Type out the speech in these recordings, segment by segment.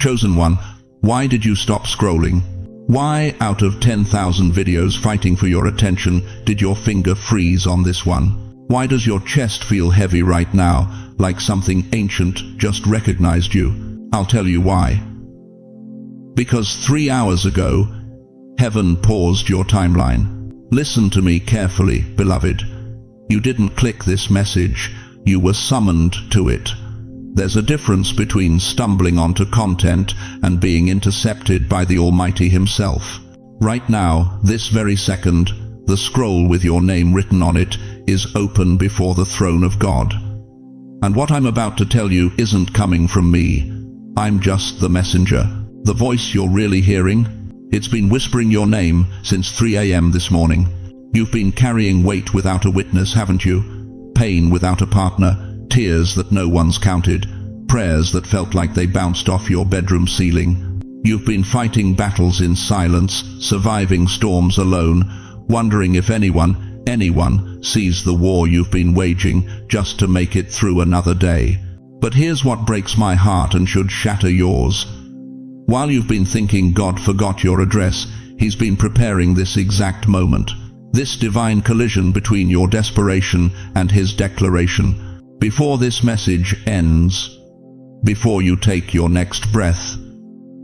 Chosen one, why did you stop scrolling? Why, out of 10,000 videos fighting for your attention, did your finger freeze on this one? Why does your chest feel heavy right now, like something ancient just recognized you? I'll tell you why. Because 3 hours ago, heaven paused your timeline. Listen to me carefully, beloved. You didn't click this message, you were summoned to it. There's a difference between stumbling onto content and being intercepted by the Almighty Himself. Right now, this very second, the scroll with your name written on it is open before the throne of God. And what I'm about to tell you isn't coming from me. I'm just the messenger. The voice you're really hearing, it's been whispering your name since 3 a.m. this morning. You've been carrying weight without a witness, haven't you? Pain without a partner, tears that no one's counted, prayers that felt like they bounced off your bedroom ceiling. You've been fighting battles in silence, surviving storms alone, wondering if anyone sees the war you've been waging just to make it through another day. But here's what breaks my heart and should shatter yours. While you've been thinking God forgot your address, He's been preparing this exact moment. This divine collision between your desperation and His declaration. Before this message ends, before you take your next breath,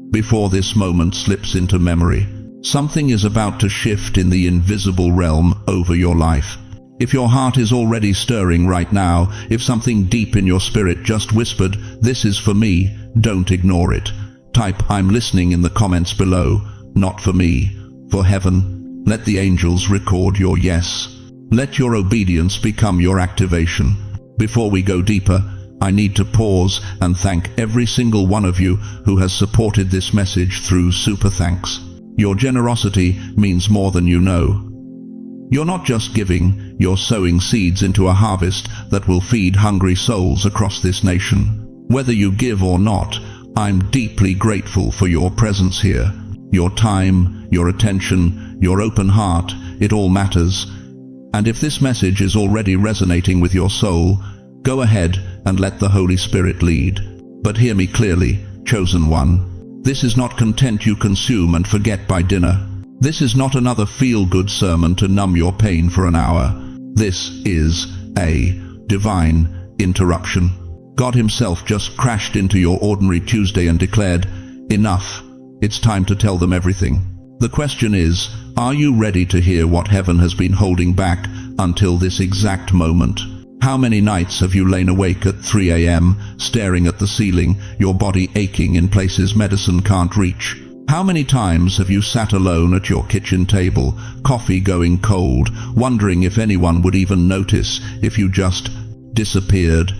before this moment slips into memory, something is about to shift in the invisible realm over your life. If your heart is already stirring right now, if something deep in your spirit just whispered, "This is for me," don't ignore it. Type "I'm listening" in the comments below. Not for me, for heaven. Let the angels record your yes. Let your obedience become your activation. Before we go deeper, I need to pause and thank every single one of you who has supported this message through super thanks. Your generosity means more than you know. You're not just giving, you're sowing seeds into a harvest that will feed hungry souls across this nation. Whether you give or not, I'm deeply grateful for your presence here. Your time, your attention, your open heart, it all matters. And if this message is already resonating with your soul, go ahead and let the Holy Spirit lead. But hear me clearly, chosen one. This is not content you consume and forget by dinner. This is not another feel-good sermon to numb your pain for an hour. This is a divine interruption. God Himself just crashed into your ordinary Tuesday and declared, "Enough. It's time to tell them everything." The question is, are you ready to hear what heaven has been holding back until this exact moment? How many nights have you lain awake at 3 a.m., staring at the ceiling, your body aching in places medicine can't reach? How many times have you sat alone at your kitchen table, coffee going cold, wondering if anyone would even notice if you just disappeared?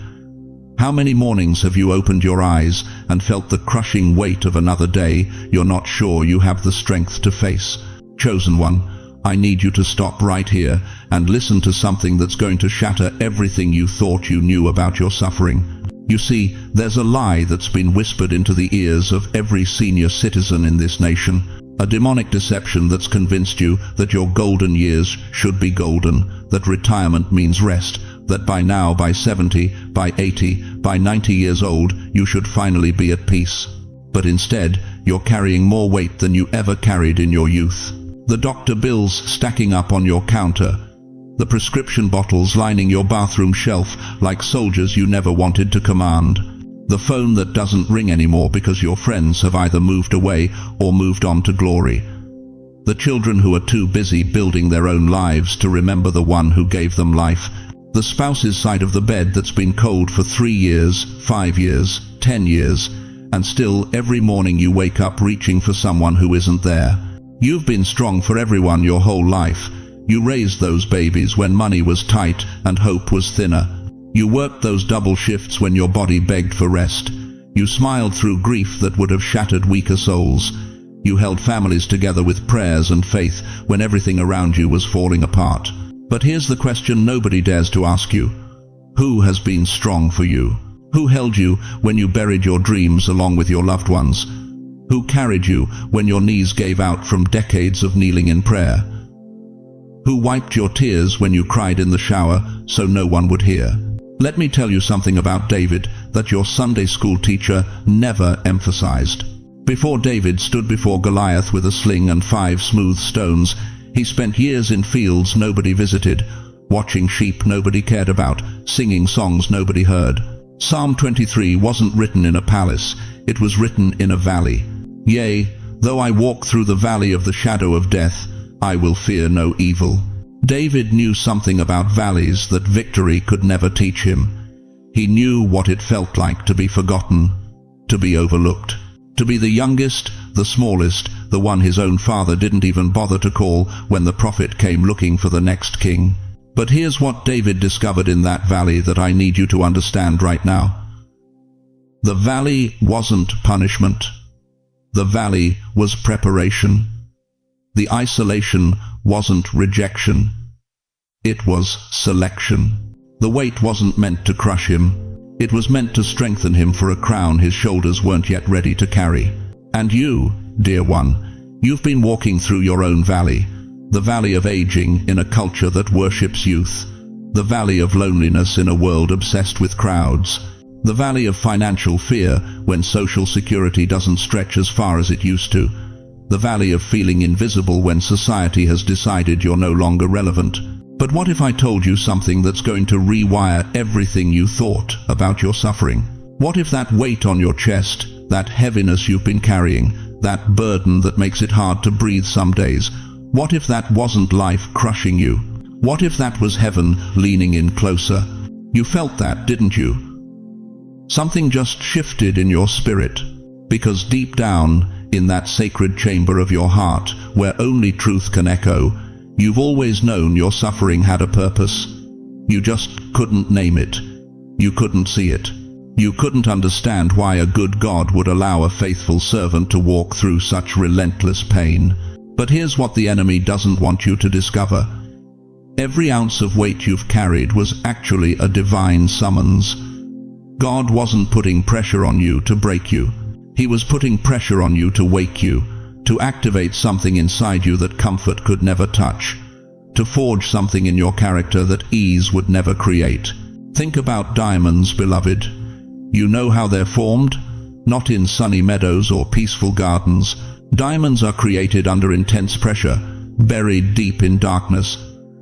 How many mornings have you opened your eyes and felt the crushing weight of another day you're not sure you have the strength to face? Chosen one, I need you to stop right here and listen to something that's going to shatter everything you thought you knew about your suffering. You see, there's a lie that's been whispered into the ears of every senior citizen in this nation, a demonic deception that's convinced you that your golden years should be golden, that retirement means rest, that by now, by 70, by 80, by 90 years old, you should finally be at peace. But instead, you're carrying more weight than you ever carried in your youth. The doctor bills stacking up on your counter, the prescription bottles lining your bathroom shelf like soldiers you never wanted to command, the phone that doesn't ring anymore because your friends have either moved away or moved on to glory, the children who are too busy building their own lives to remember the one who gave them life, the spouse's side of the bed that's been cold for 3 years, 5 years, 10 years, and still every morning you wake up reaching for someone who isn't there. You've been strong for everyone your whole life. You raised those babies when money was tight and hope was thinner. You worked those double shifts when your body begged for rest. You smiled through grief that would have shattered weaker souls. You held families together with prayers and faith when everything around you was falling apart. But here's the question nobody dares to ask you. Who has been strong for you? Who held you when you buried your dreams along with your loved ones? Who carried you when your knees gave out from decades of kneeling in prayer? Who wiped your tears when you cried in the shower so no one would hear? Let me tell you something about David that your Sunday school teacher never emphasized. Before David stood before Goliath with a sling and 5 smooth stones, he spent years in fields nobody visited, watching sheep nobody cared about, singing songs nobody heard. Psalm 23 wasn't written in a palace, it was written in a valley. Yea, though I walk through the valley of the shadow of death, I will fear no evil. David knew something about valleys that victory could never teach him. He knew what it felt like to be forgotten, to be overlooked, to be the youngest, the smallest, the one his own father didn't even bother to call when the prophet came looking for the next king. But here's what David discovered in that valley that I need you to understand right now. The valley wasn't punishment. The valley was preparation. The isolation wasn't rejection. It was selection. The weight wasn't meant to crush him. It was meant to strengthen him for a crown his shoulders weren't yet ready to carry. And you, dear one, you've been walking through your own valley, the valley of aging in a culture that worships youth, the valley of loneliness in a world obsessed with crowds, the valley of financial fear when social security doesn't stretch as far as it used to, the valley of feeling invisible when society has decided you're no longer relevant. But what if I told you something that's going to rewire everything you thought about your suffering? What if that weight on your chest, that heaviness you've been carrying, that burden that makes it hard to breathe some days, what if that wasn't life crushing you? What if that was heaven leaning in closer? You felt that, didn't you? Something just shifted in your spirit, because deep down, in that sacred chamber of your heart, where only truth can echo, you've always known your suffering had a purpose. You just couldn't name it. You couldn't see it. You couldn't understand why a good God would allow a faithful servant to walk through such relentless pain. But here's what the enemy doesn't want you to discover. Every ounce of weight you've carried was actually a divine summons. God wasn't putting pressure on you to break you. He was putting pressure on you to wake you, to activate something inside you that comfort could never touch, to forge something in your character that ease would never create. Think about diamonds, beloved. You know how they're formed? Not in sunny meadows or peaceful gardens. Diamonds are created under intense pressure, buried deep in darkness,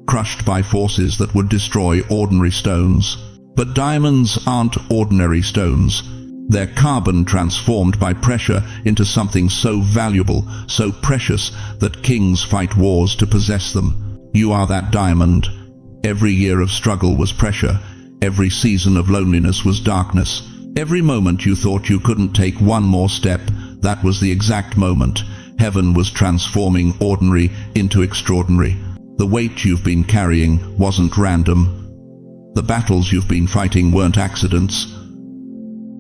crushed by forces that would destroy ordinary stones. But diamonds aren't ordinary stones. They're carbon transformed by pressure into something so valuable, so precious, that kings fight wars to possess them. You are that diamond. Every year of struggle was pressure. Every season of loneliness was darkness. Every moment you thought you couldn't take one more step, that was the exact moment. Heaven was transforming ordinary into extraordinary. The weight you've been carrying wasn't random. The battles you've been fighting weren't accidents.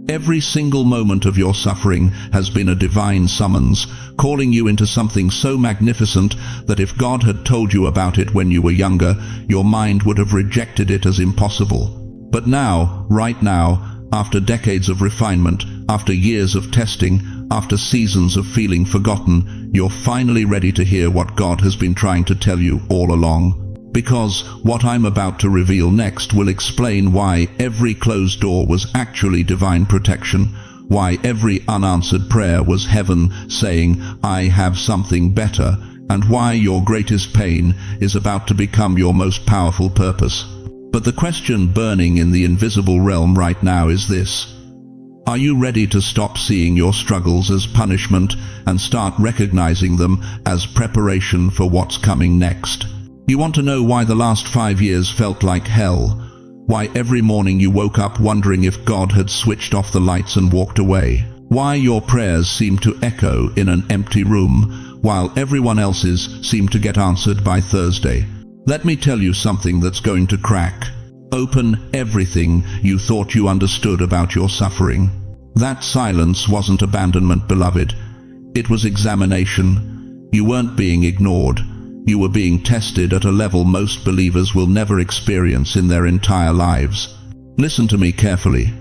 Every single moment of your suffering has been a divine summons, calling you into something so magnificent that if God had told you about it when you were younger, your mind would have rejected it as impossible. But now, right now, after decades of refinement, after years of testing, after seasons of feeling forgotten, you're finally ready to hear what God has been trying to tell you all along. Because what I'm about to reveal next will explain why every closed door was actually divine protection, why every unanswered prayer was heaven saying, I have something better, and why your greatest pain is about to become your most powerful purpose. But the question burning in the invisible realm right now is this. Are you ready to stop seeing your struggles as punishment and start recognizing them as preparation for what's coming next? You want to know why the last 5 years felt like hell? Why every morning you woke up wondering if God had switched off the lights and walked away? Why your prayers seem to echo in an empty room, while everyone else's seem to get answered by Thursday? Let me tell you something that's going to crack open everything you thought you understood about your suffering. That silence wasn't abandonment, beloved. It was examination. You weren't being ignored. You were being tested at a level most believers will never experience in their entire lives. Listen to me carefully.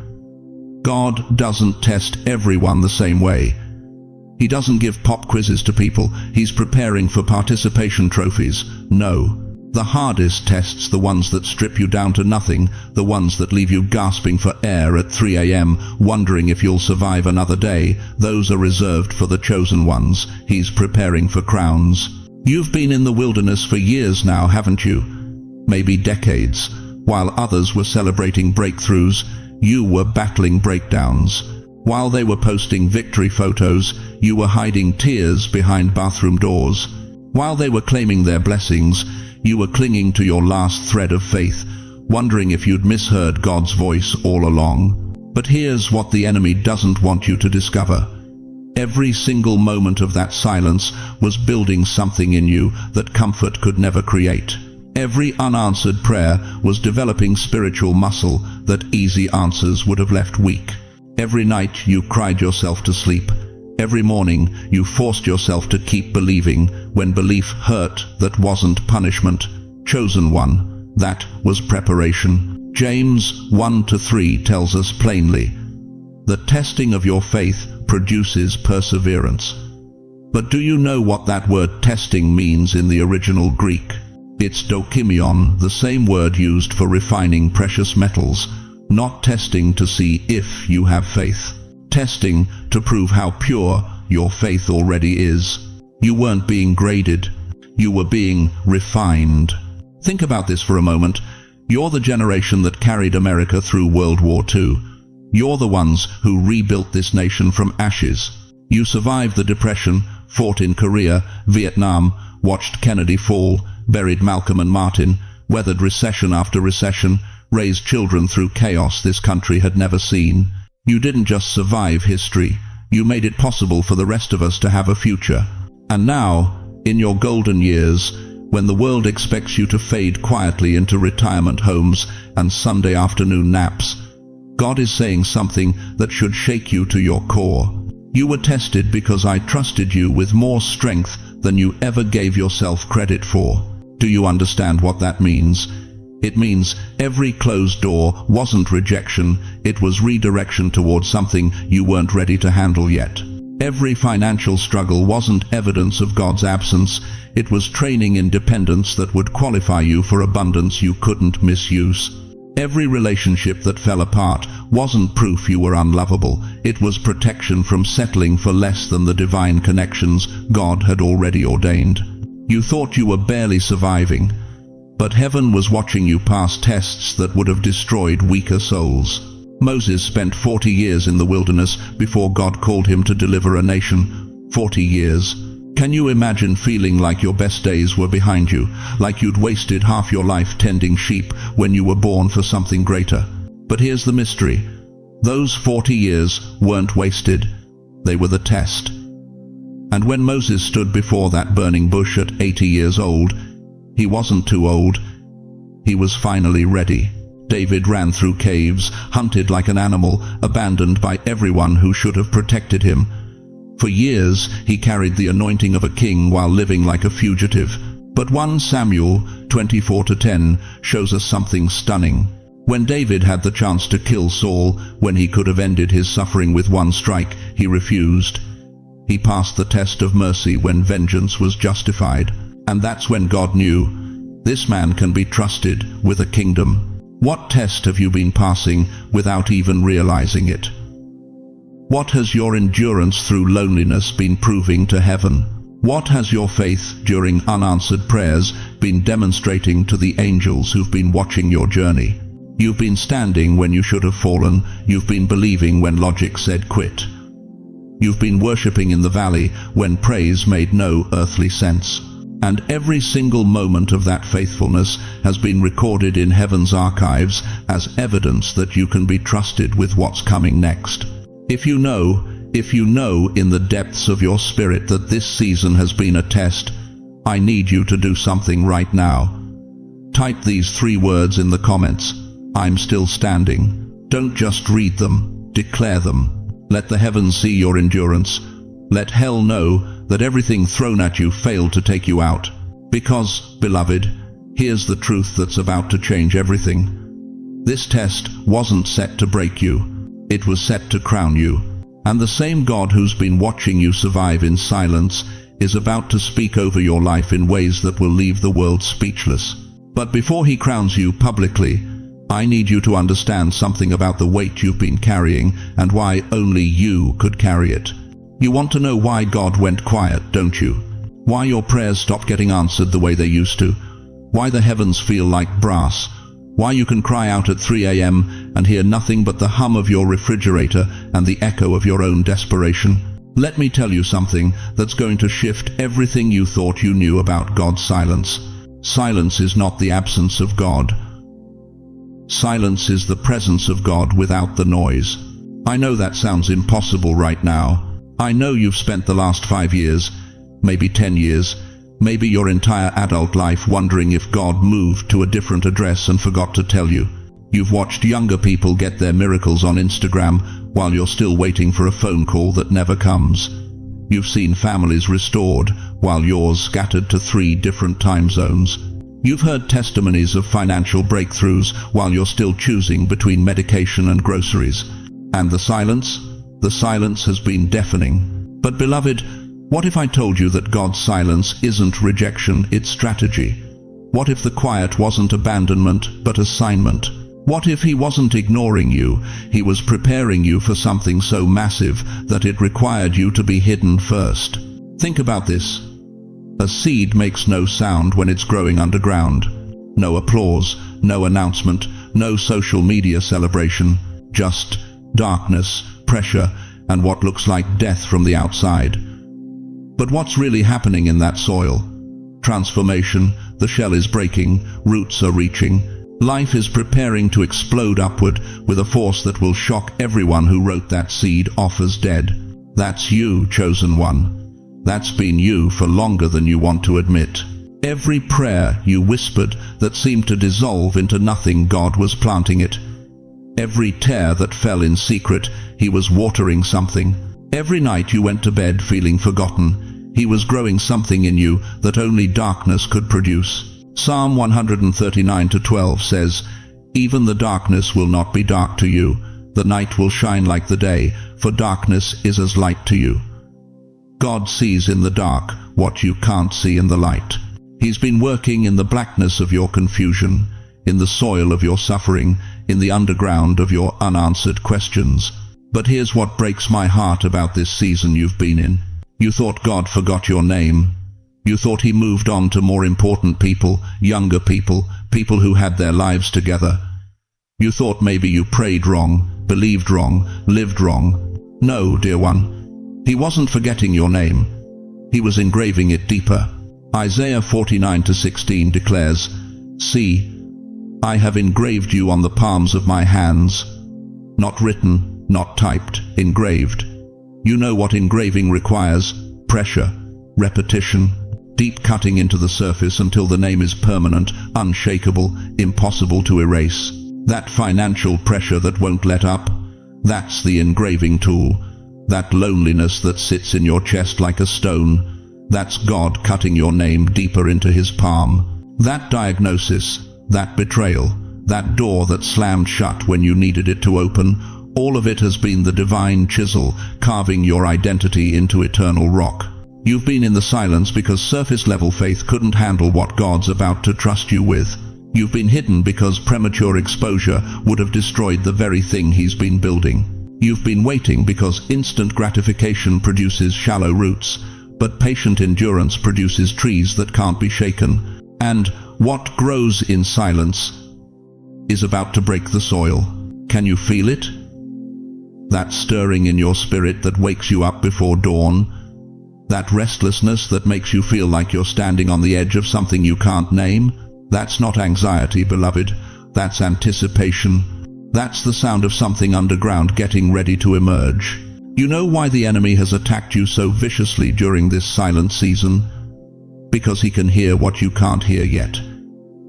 God doesn't test everyone the same way. He doesn't give pop quizzes to people. He's preparing for participation trophies. No. The hardest tests, the ones that strip you down to nothing, the ones that leave you gasping for air at 3 a.m., wondering if you'll survive another day, those are reserved for the chosen ones. He's preparing for crowns. You've been in the wilderness for years now, haven't you? Maybe decades. While others were celebrating breakthroughs, you were battling breakdowns. While they were posting victory photos, you were hiding tears behind bathroom doors. While they were claiming their blessings, you were clinging to your last thread of faith, wondering if you'd misheard God's voice all along. But here's what the enemy doesn't want you to discover. Every single moment of that silence was building something in you that comfort could never create. Every unanswered prayer was developing spiritual muscle that easy answers would have left weak. Every night you cried yourself to sleep. Every morning you forced yourself to keep believing when belief hurt. That wasn't punishment. Chosen one, that was preparation. James 1-3 tells us plainly, "The testing of your faith produces perseverance." But do you know what that word testing means in the original Greek? It's dokimion, the same word used for refining precious metals, not testing to see if you have faith. Testing to prove how pure your faith already is. You weren't being graded, you were being refined. Think about this for a moment. You're the generation that carried America through World War II. You're the ones who rebuilt this nation from ashes. You survived the Depression, fought in Korea, Vietnam, watched Kennedy fall, buried Malcolm and Martin, weathered recession after recession, raised children through chaos this country had never seen. You didn't just survive history, you made it possible for the rest of us to have a future. And now, in your golden years, when the world expects you to fade quietly into retirement homes and Sunday afternoon naps, God is saying something that should shake you to your core. You were tested because I trusted you with more strength than you ever gave yourself credit for. Do you understand what that means? It means every closed door wasn't rejection, it was redirection towards something you weren't ready to handle yet. Every financial struggle wasn't evidence of God's absence, it was training in dependence that would qualify you for abundance you couldn't misuse. Every relationship that fell apart wasn't proof you were unlovable, it was protection from settling for less than the divine connections God had already ordained. You thought you were barely surviving, but heaven was watching you pass tests that would have destroyed weaker souls. Moses spent 40 years in the wilderness before God called him to deliver a nation. 40 years. Can you imagine feeling like your best days were behind you, like you'd wasted half your life tending sheep when you were born for something greater? But here's the mystery. Those 40 years weren't wasted. They were the test. And when Moses stood before that burning bush at 80 years old, he wasn't too old. He was finally ready. David ran through caves, hunted like an animal, abandoned by everyone who should have protected him. For years, he carried the anointing of a king while living like a fugitive. But 1 Samuel 24-10 shows us something stunning. When David had the chance to kill Saul, when he could have ended his suffering with one strike, he refused. He passed the test of mercy when vengeance was justified. And that's when God knew, this man can be trusted with a kingdom. What test have you been passing without even realizing it? What has your endurance through loneliness been proving to heaven? What has your faith during unanswered prayers been demonstrating to the angels who've been watching your journey? You've been standing when you should have fallen. You've been believing when logic said quit. You've been worshipping in the valley when praise made no earthly sense. And every single moment of that faithfulness has been recorded in heaven's archives as evidence that you can be trusted with what's coming next. If you know in the depths of your spirit that this season has been a test, I need you to do something right now. Type these 3 words in the comments. I'm still standing. Don't just read them, declare them. Let the heavens see your endurance. Let hell know that everything thrown at you failed to take you out. Because, beloved, here's the truth that's about to change everything. This test wasn't set to break you. It was set to crown you. And the same God who's been watching you survive in silence is about to speak over your life in ways that will leave the world speechless. But before he crowns you publicly, I need you to understand something about the weight you've been carrying and why only you could carry it. You want to know why God went quiet, don't you? Why your prayers stopped getting answered the way they used to? Why the heavens feel like brass? Why you can cry out at 3 a.m. and hear nothing but the hum of your refrigerator and the echo of your own desperation? Let me tell you something that's going to shift everything you thought you knew about God's silence. Silence is not the absence of God. Silence is the presence of God without the noise. I know that sounds impossible right now. I know you've spent the last 5 years, maybe 10 years, maybe your entire adult life wondering if God moved to a different address and forgot to tell you. You've watched younger people get their miracles on Instagram while you're still waiting for a phone call that never comes. You've seen families restored while yours scattered to 3 different time zones. You've heard testimonies of financial breakthroughs while you're still choosing between medication and groceries. And the silence? The silence has been deafening. But beloved, what if I told you that God's silence isn't rejection, it's strategy? What if the quiet wasn't abandonment, but assignment? What if he wasn't ignoring you? He was preparing you for something so massive that it required you to be hidden first. Think about this. A seed makes no sound when it's growing underground. No applause, no announcement, no social media celebration. Just darkness, pressure, and what looks like death from the outside. But what's really happening in that soil? Transformation, the shell is breaking, roots are reaching. Life is preparing to explode upward with a force that will shock everyone who wrote that seed off as dead. That's you, chosen one. That's been you for longer than you want to admit. Every prayer you whispered that seemed to dissolve into nothing, God was planting it. Every tear that fell in secret, he was watering something. Every night you went to bed feeling forgotten, he was growing something in you that only darkness could produce. Psalm 139:12 says, "Even the darkness will not be dark to you. The night will shine like the day, for darkness is as light to you." God sees in the dark what you can't see in the light. He's been working in the blackness of your confusion, in the soil of your suffering, in the underground of your unanswered questions. But here's what breaks my heart about this season you've been in. You thought God forgot your name. You thought he moved on to more important people, younger people, people who had their lives together. You thought maybe you prayed wrong, believed wrong, lived wrong. No, dear one. He wasn't forgetting your name. He was engraving it deeper. Isaiah 49:16 declares, "See, I have engraved you on the palms of my hands." Not written, not typed, engraved. You know what engraving requires? Pressure, repetition, deep cutting into the surface until the name is permanent, unshakable, impossible to erase. That financial pressure that won't let up, that's the engraving tool. That loneliness that sits in your chest like a stone, that's God cutting your name deeper into his palm. That diagnosis, that betrayal, that door that slammed shut when you needed it to open, all of it has been the divine chisel carving your identity into eternal rock. You've been in the silence because surface-level faith couldn't handle what God's about to trust you with. You've been hidden because premature exposure would have destroyed the very thing he's been building. You've been waiting because instant gratification produces shallow roots, but patient endurance produces trees that can't be shaken. And what grows in silence is about to break the soil. Can you feel it? That stirring in your spirit that wakes you up before dawn? That restlessness that makes you feel like you're standing on the edge of something you can't name? That's not anxiety, beloved. That's anticipation. That's the sound of something underground getting ready to emerge. You know why the enemy has attacked you so viciously during this silent season? Because he can hear what you can't hear yet.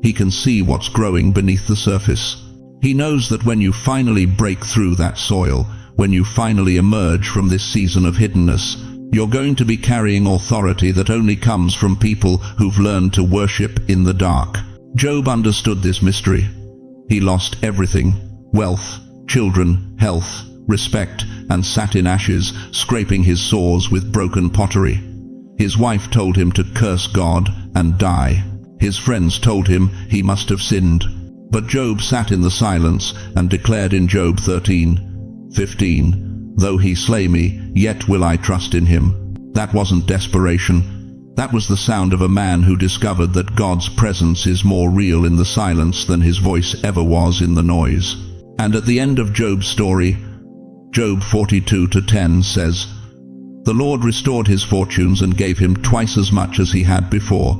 He can see what's growing beneath the surface. He knows that when you finally break through that soil, when you finally emerge from this season of hiddenness, you're going to be carrying authority that only comes from people who've learned to worship in the dark. Job understood this mystery. He lost everything: wealth, children, health, respect, and sat in ashes, scraping his sores with broken pottery. His wife told him to curse God and die. His friends told him he must have sinned. But Job sat in the silence and declared in Job 13:15, "Though he slay me, yet will I trust in him." That wasn't desperation. That was the sound of a man who discovered that God's presence is more real in the silence than his voice ever was in the noise. And at the end of Job's story, Job 42:10 says, "The Lord restored his fortunes and gave him twice as much as he had before."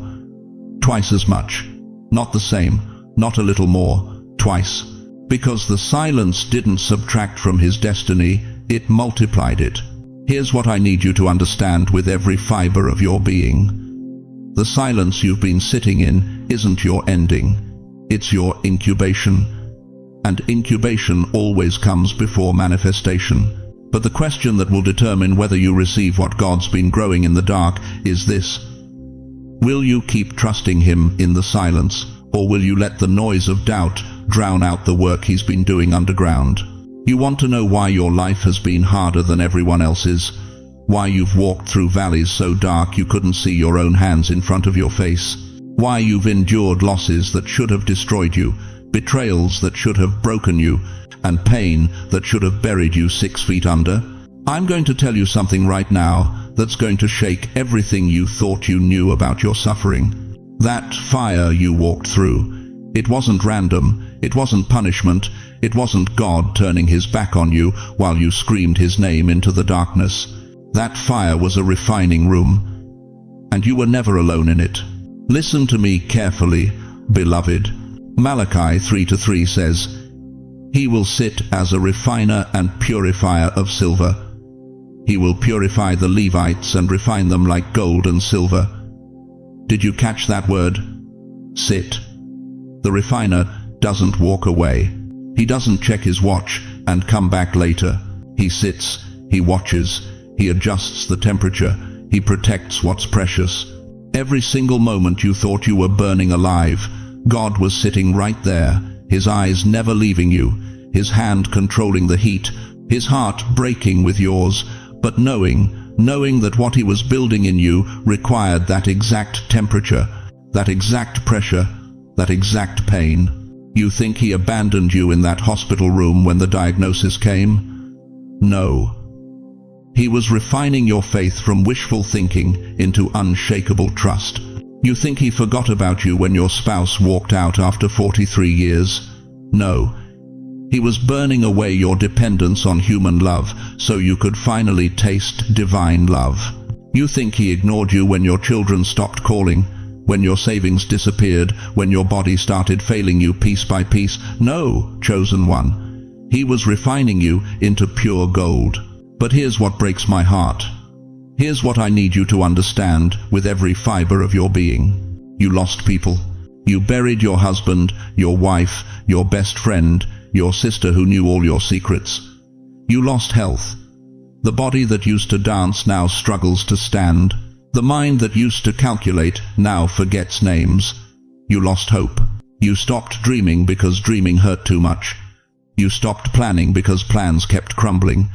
Twice as much. Not the same, not a little more, twice. Because the silence didn't subtract from his destiny, it multiplied it. Here's what I need you to understand with every fiber of your being. The silence you've been sitting in isn't your ending. It's your incubation. And incubation always comes before manifestation. But the question that will determine whether you receive what God's been growing in the dark is this: will you keep trusting him in the silence, or will you let the noise of doubt drown out the work he's been doing underground? You want to know why your life has been harder than everyone else's? Why you've walked through valleys so dark you couldn't see your own hands in front of your face? Why you've endured losses that should have destroyed you, betrayals that should have broken you, and pain that should have buried you 6 feet under? I'm going to tell you something right now that's going to shake everything you thought you knew about your suffering. That fire you walked through, it wasn't random, it wasn't punishment, it wasn't God turning his back on you while you screamed his name into the darkness. That fire was a refining room, and you were never alone in it. Listen to me carefully, beloved. Malachi 3:3 says, "He will sit as a refiner and purifier of silver. He will purify the Levites and refine them like gold and silver." Did you catch that word? Sit. The refiner doesn't walk away. He doesn't check his watch and come back later. He sits, he watches, he adjusts the temperature, he protects what's precious. Every single moment you thought you were burning alive, God was sitting right there, his eyes never leaving you, his hand controlling the heat, his heart breaking with yours, but knowing that what he was building in you required that exact temperature, that exact pressure, that exact pain. You think he abandoned you in that hospital room when the diagnosis came? No. He was refining your faith from wishful thinking into unshakable trust. You think he forgot about you when your spouse walked out after 43 years? No. He was burning away your dependence on human love so you could finally taste divine love. You think he ignored you when your children stopped calling, when your savings disappeared, when your body started failing you piece by piece? No, chosen one. He was refining you into pure gold. But here's what breaks my heart. Here's what I need you to understand with every fiber of your being. You lost people. You buried your husband, your wife, your best friend, your sister who knew all your secrets. You lost health. The body that used to dance now struggles to stand. The mind that used to calculate now forgets names. You lost hope. You stopped dreaming because dreaming hurt too much. You stopped planning because plans kept crumbling.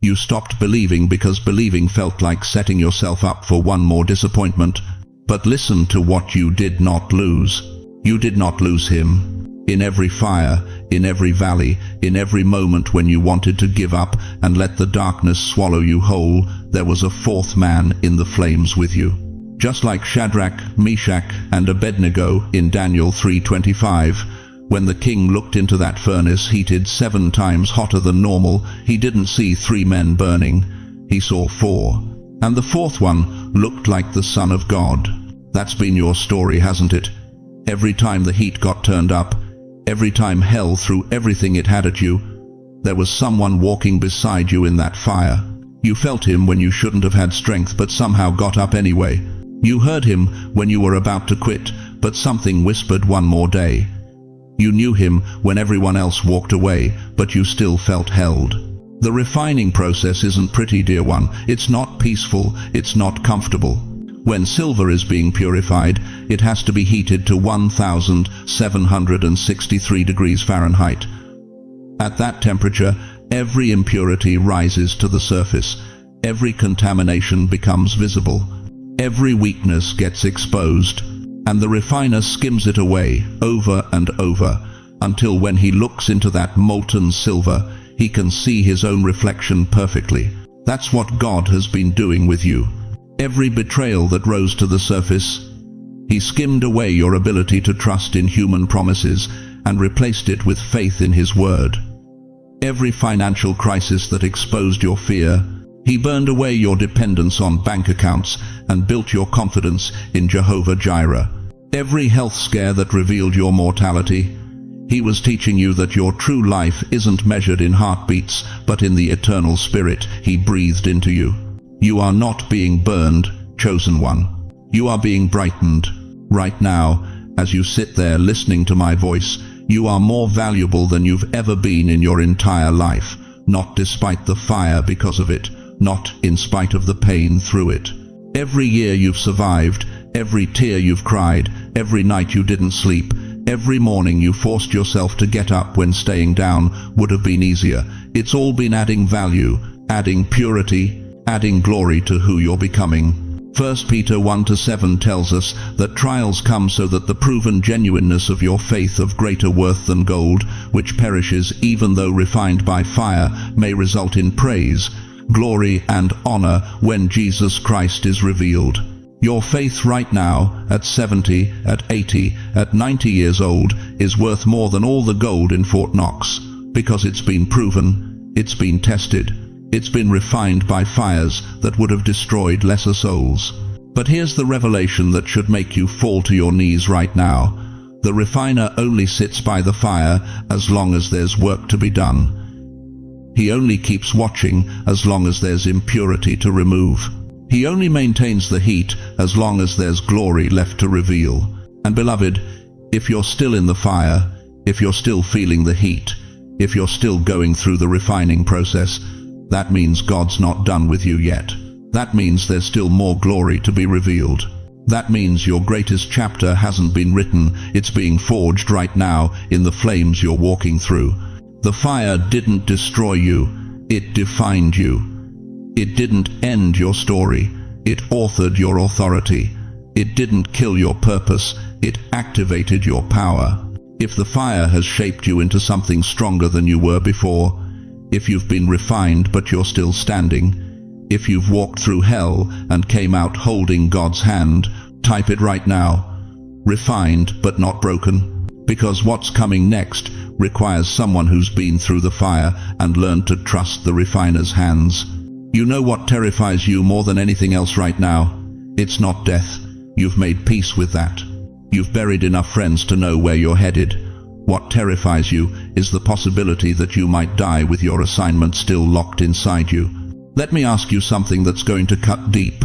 You stopped believing because believing felt like setting yourself up for one more disappointment. But listen to what you did not lose. You did not lose him. In every fire, in every valley, in every moment when you wanted to give up and let the darkness swallow you whole, there was a fourth man in the flames with you. Just like Shadrach, Meshach, and Abednego in Daniel 3:25, when the king looked into that furnace heated 7 times hotter than normal, he didn't see 3 men burning. He saw 4. And the fourth one looked like the Son of God. That's been your story, hasn't it? Every time the heat got turned up, every time hell threw everything it had at you, there was someone walking beside you in that fire. You felt him when you shouldn't have had strength but somehow got up anyway. You heard him when you were about to quit, but something whispered one more day. You knew him when everyone else walked away, but you still felt held. The refining process isn't pretty, dear one. It's not peaceful, it's not comfortable. When silver is being purified, it has to be heated to 1,763 degrees Fahrenheit. At that temperature, every impurity rises to the surface. Every contamination becomes visible. Every weakness gets exposed. And the refiner skims it away, over and over, until when he looks into that molten silver, he can see his own reflection perfectly. That's what God has been doing with you. Every betrayal that rose to the surface, he skimmed away your ability to trust in human promises and replaced it with faith in his word. Every financial crisis that exposed your fear, he burned away your dependence on bank accounts and built your confidence in Jehovah Jireh. Every health scare that revealed your mortality, he was teaching you that your true life isn't measured in heartbeats, but in the eternal spirit he breathed into you. You are not being burned, chosen one. You are being brightened. Right now, as you sit there listening to my voice, you are more valuable than you've ever been in your entire life, not despite the fire because of it, not in spite of the pain through it. Every year you've survived, every tear you've cried, every night you didn't sleep, every morning you forced yourself to get up when staying down would have been easier. It's all been adding value, adding purity, adding glory to who you're becoming. 1 Peter 1-7 tells us that trials come so that the proven genuineness of your faith, of greater worth than gold, which perishes even though refined by fire, may result in praise, glory and honor when Jesus Christ is revealed. Your faith right now, at 70, at 80, at 90 years old, is worth more than all the gold in Fort Knox, because it's been proven, it's been tested, it's been refined by fires that would have destroyed lesser souls. But here's the revelation that should make you fall to your knees right now. The refiner only sits by the fire as long as there's work to be done. He only keeps watching as long as there's impurity to remove. He only maintains the heat as long as there's glory left to reveal. And beloved, if you're still in the fire, if you're still feeling the heat, if you're still going through the refining process, that means God's not done with you yet. That means there's still more glory to be revealed. That means your greatest chapter hasn't been written, it's being forged right now in the flames you're walking through. The fire didn't destroy you, it defined you. It didn't end your story, it authored your authority. It didn't kill your purpose, it activated your power. If the fire has shaped you into something stronger than you were before, if you've been refined but you're still standing, if you've walked through hell and came out holding God's hand, type it right now. Refined but not broken. Because what's coming next requires someone who's been through the fire and learned to trust the refiner's hands. You know what terrifies you more than anything else right now? It's not death. You've made peace with that. You've buried enough friends to know where you're headed. What terrifies you is the possibility that you might die with your assignment still locked inside you. Let me ask you something that's going to cut deep.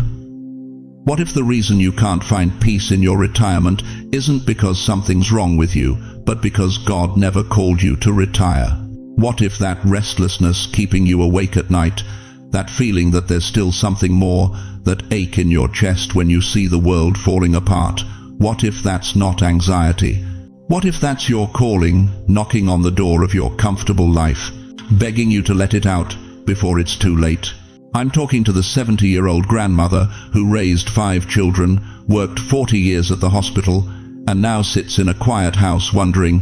What if the reason you can't find peace in your retirement isn't because something's wrong with you, but because God never called you to retire? What if that restlessness keeping you awake at night, that feeling that there's still something more, that ache in your chest when you see the world falling apart, what if that's not anxiety? What if that's your calling knocking on the door of your comfortable life, begging you to let it out before it's too late? I'm talking to the 70-year-old grandmother who raised 5 children, worked 40 years at the hospital, and now sits in a quiet house wondering,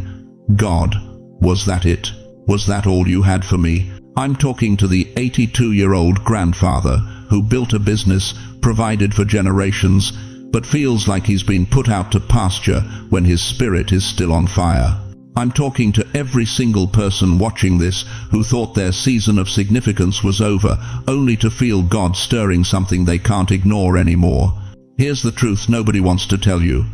God, was that it? Was that all you had for me? I'm talking to the 82-year-old grandfather who built a business, provided for generations, but feels like he's been put out to pasture when his spirit is still on fire. I'm talking to every single person watching this who thought their season of significance was over, only to feel God stirring something they can't ignore anymore. Here's the truth nobody wants to tell you.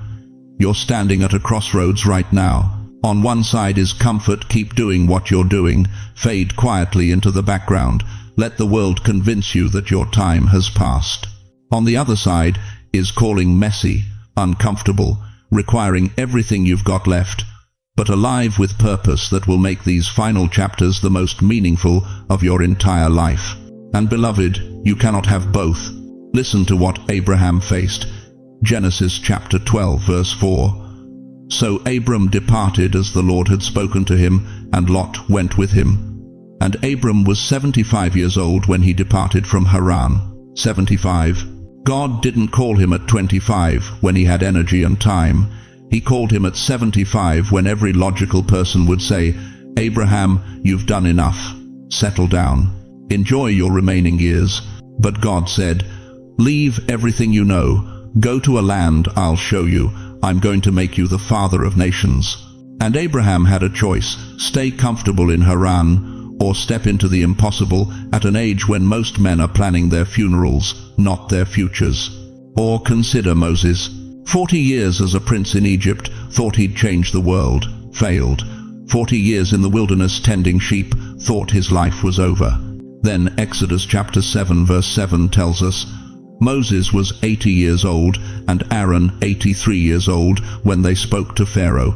You're standing at a crossroads right now. On one side is comfort, keep doing what you're doing, fade quietly into the background, let the world convince you that your time has passed. On the other side is calling, messy, uncomfortable, requiring everything you've got left, but alive with purpose that will make these final chapters the most meaningful of your entire life. And beloved, you cannot have both. Listen to what Abraham faced. Genesis chapter 12 verse 4. So Abram departed as the Lord had spoken to him, and Lot went with him. And Abram was 75 years old when he departed from Haran. 75. God didn't call him at 25 when he had energy and time. He called him at 75 when every logical person would say, "Abraham, you've done enough. Settle down. Enjoy your remaining years." But God said, "Leave everything you know. Go to a land I'll show you. I'm going to make you the father of nations." And Abraham had a choice: stay comfortable in Haran, or step into the impossible at an age when most men are planning their funerals, not their futures. Or consider Moses. 40 years as a prince in Egypt, thought he'd change the world, failed. 40 years in the wilderness tending sheep, thought his life was over. Then Exodus chapter 7 verse 7 tells us, Moses was 80 years old and Aaron 83 years old when they spoke to Pharaoh.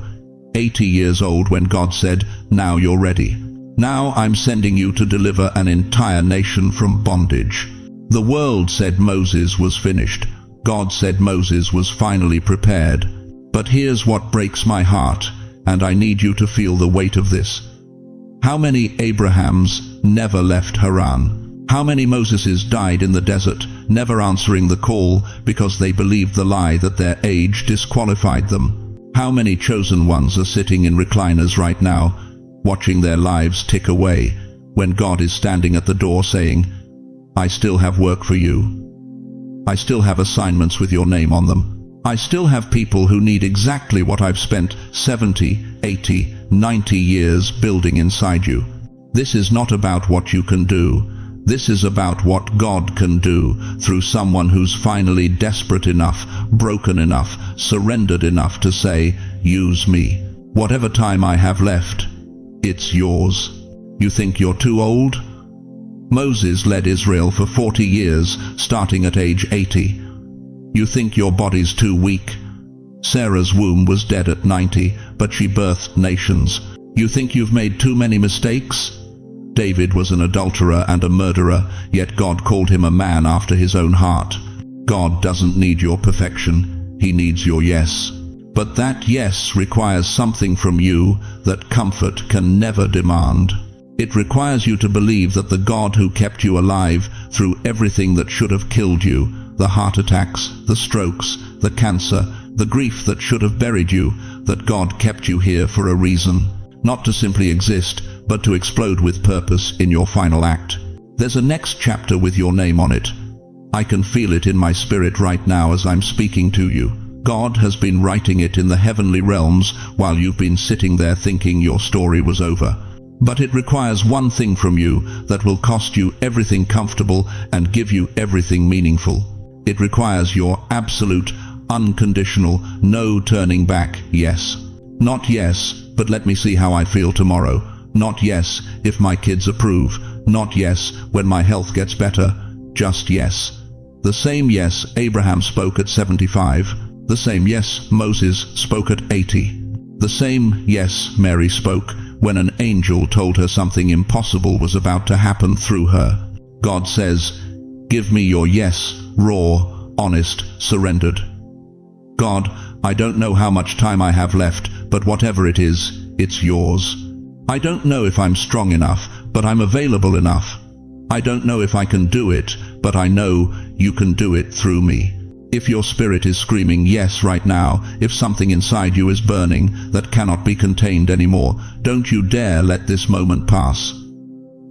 80 years old when God said, "Now you're ready. Now I'm sending you to deliver an entire nation from bondage." The world said Moses was finished. God said Moses was finally prepared. But here's what breaks my heart, and I need you to feel the weight of this. How many Abrahams never left Haran? How many Moseses died in the desert, never answering the call because they believed the lie that their age disqualified them? How many chosen ones are sitting in recliners right now, watching their lives tick away, when God is standing at the door saying, "I still have work for you. I still have assignments with your name on them. I still have people who need exactly what I've spent 70, 80, 90 years building inside you." This is not about what you can do. This is about what God can do through someone who's finally desperate enough, broken enough, surrendered enough to say, "Use me. Whatever time I have left, it's yours." You think you're too old? Moses led Israel for 40 years, starting at age 80. You think your body's too weak? Sarah's womb was dead at 90, but she birthed nations. You think you've made too many mistakes? David was an adulterer and a murderer, yet God called him a man after his own heart. God doesn't need your perfection, he needs your yes. But that yes requires something from you that comfort can never demand. It requires you to believe that the God who kept you alive through everything that should have killed you, the heart attacks, the strokes, the cancer, the grief that should have buried you, that God kept you here for a reason. Not to simply exist, but to explode with purpose in your final act. There's a next chapter with your name on it. I can feel it in my spirit right now as I'm speaking to you. God has been writing it in the heavenly realms while you've been sitting there thinking your story was over. But it requires one thing from you that will cost you everything comfortable and give you everything meaningful. It requires your absolute, unconditional, no turning back yes. Not yes, but let me see how I feel tomorrow. Not yes, if my kids approve. Not yes, when my health gets better. Just yes. The same yes Abraham spoke at 75. The same yes Moses spoke at 80. The same yes Mary spoke when an angel told her something impossible was about to happen through her. God says, "Give me your yes, raw, honest, surrendered." God, I don't know how much time I have left, but whatever it is, it's yours. I don't know if I'm strong enough, but I'm available enough. I don't know if I can do it, but I know you can do it through me. If your spirit is screaming yes right now, if something inside you is burning that cannot be contained anymore, don't you dare let this moment pass.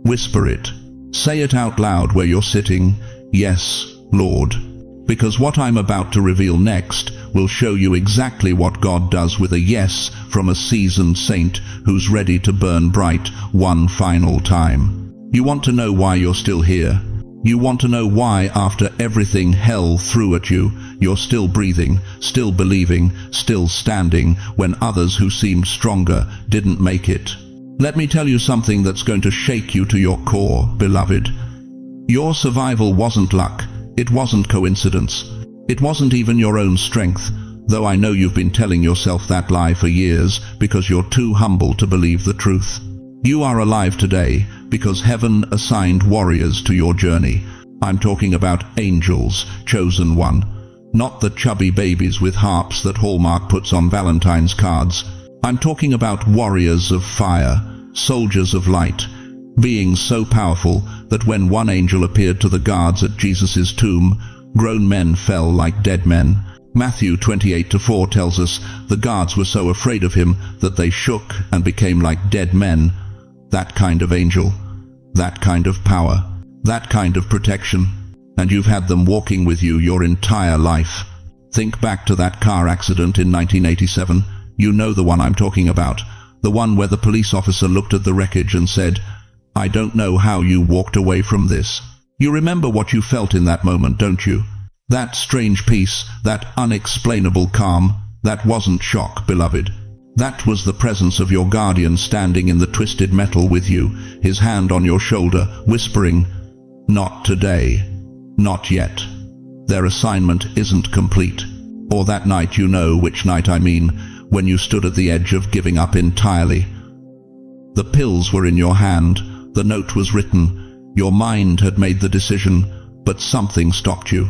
Whisper it. Say it out loud where you're sitting, "Yes, Lord." Because what I'm about to reveal next will show you exactly what God does with a yes from a seasoned saint who's ready to burn bright one final time. You want to know why you're still here? You want to know why, after everything hell threw at you, you're still breathing, still believing, still standing, when others who seemed stronger didn't make it? Let me tell you something that's going to shake you to your core, beloved. Your survival wasn't luck. It wasn't coincidence. It wasn't even your own strength, though I know you've been telling yourself that lie for years because you're too humble to believe the truth. You are alive today because heaven assigned warriors to your journey. I'm talking about angels, chosen one. Not the chubby babies with harps that Hallmark puts on Valentine's cards. I'm talking about warriors of fire, soldiers of light, beings so powerful that when one angel appeared to the guards at Jesus' tomb, Grown men fell like dead men. Matthew 28:4 tells us the guards were so afraid of him that they shook and became like dead men. That kind of angel, that kind of power, that kind of protection. And you've had them walking with you your entire life. Think back to that car accident in 1987. You know the one I'm talking about. The one where the police officer looked at the wreckage and said, "I don't know how you walked away from this." You remember what you felt in that moment, don't you? That strange peace, that unexplainable calm, that wasn't shock, beloved. That was the presence of your guardian standing in the twisted metal with you, his hand on your shoulder, whispering, "Not today, not yet. Their assignment isn't complete." Or that night, you know which night I mean, when you stood at the edge of giving up entirely. The pills were in your hand, the note was written, your mind had made the decision, but something stopped you.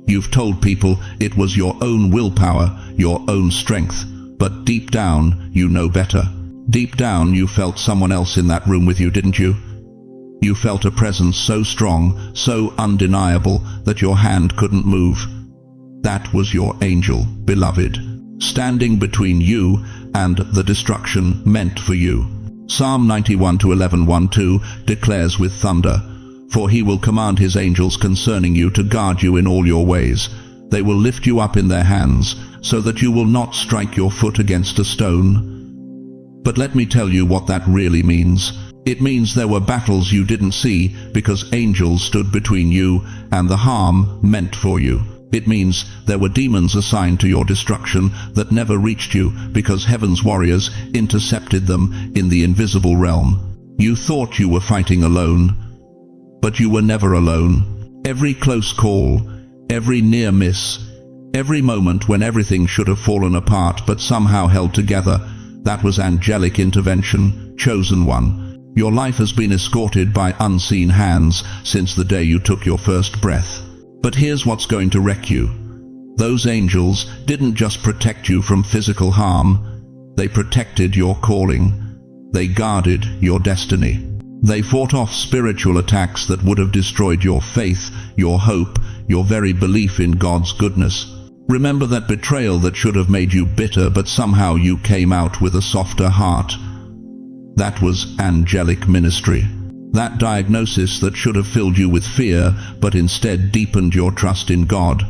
You've told people it was your own willpower, your own strength, but deep down you know better. Deep down you felt someone else in that room with you, didn't you? You felt a presence so strong, so undeniable, that your hand couldn't move. That was your angel, beloved, standing between you and the destruction meant for you. Psalm 91:11-1-2 declares with thunder, "For he will command his angels concerning you to guard you in all your ways. They will lift you up in their hands, so that you will not strike your foot against a stone." But let me tell you what that really means. It means there were battles you didn't see because angels stood between you and the harm meant for you. It means there were demons assigned to your destruction that never reached you because heaven's warriors intercepted them in the invisible realm. You thought you were fighting alone, but you were never alone. Every close call, every near miss, every moment when everything should have fallen apart but somehow held together, that was angelic intervention, chosen one. Your life has been escorted by unseen hands since the day you took your first breath. But here's what's going to wreck you. Those angels didn't just protect you from physical harm, they protected your calling. They guarded your destiny. They fought off spiritual attacks that would have destroyed your faith, your hope, your very belief in God's goodness. Remember that betrayal that should have made you bitter, but somehow you came out with a softer heart. That was angelic ministry. That diagnosis that should have filled you with fear, but instead deepened your trust in God.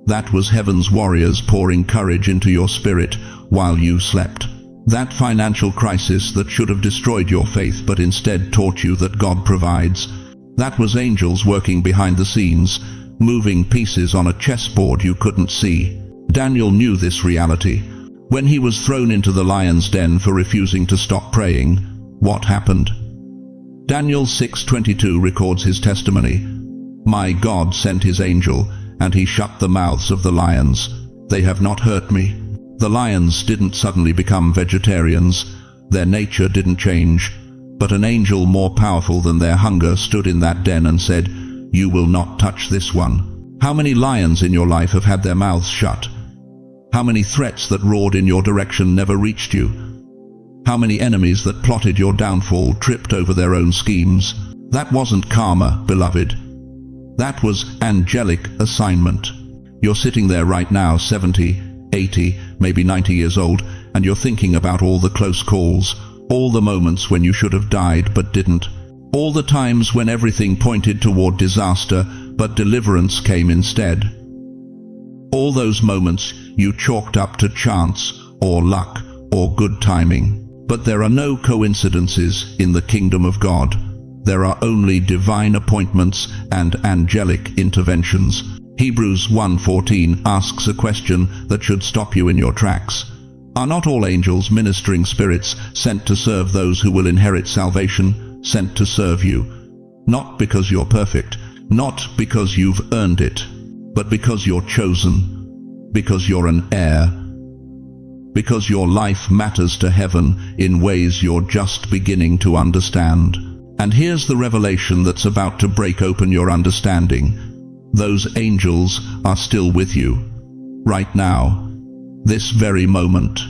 That was heaven's warriors pouring courage into your spirit while you slept. That financial crisis that should have destroyed your faith, but instead taught you that God provides. That was angels working behind the scenes, moving pieces on a chessboard you couldn't see. Daniel knew this reality. When he was thrown into the lion's den for refusing to stop praying, what happened? Daniel 6:22 records his testimony. "My God sent his angel, and he shut the mouths of the lions. They have not hurt me." The lions didn't suddenly become vegetarians. Their nature didn't change. But an angel more powerful than their hunger stood in that den and said, "You will not touch this one." How many lions in your life have had their mouths shut? How many threats that roared in your direction never reached you? How many enemies that plotted your downfall tripped over their own schemes? That wasn't karma, beloved. That was angelic assignment. You're sitting there right now, 70, 80, maybe 90 years old, and you're thinking about all the close calls, all the moments when you should have died but didn't, all the times when everything pointed toward disaster but deliverance came instead. All those moments you chalked up to chance or luck or good timing. But there are no coincidences in the kingdom of God. There are only divine appointments and angelic interventions. Hebrews 1:14 asks a question that should stop you in your tracks. Are not all angels ministering spirits sent to serve those who will inherit salvation, sent to serve you? Not because you're perfect, not because you've earned it, but because you're chosen, because you're an heir, because your life matters to heaven in ways you're just beginning to understand. And here's the revelation that's about to break open your understanding. Those angels are still with you, right now, this very moment.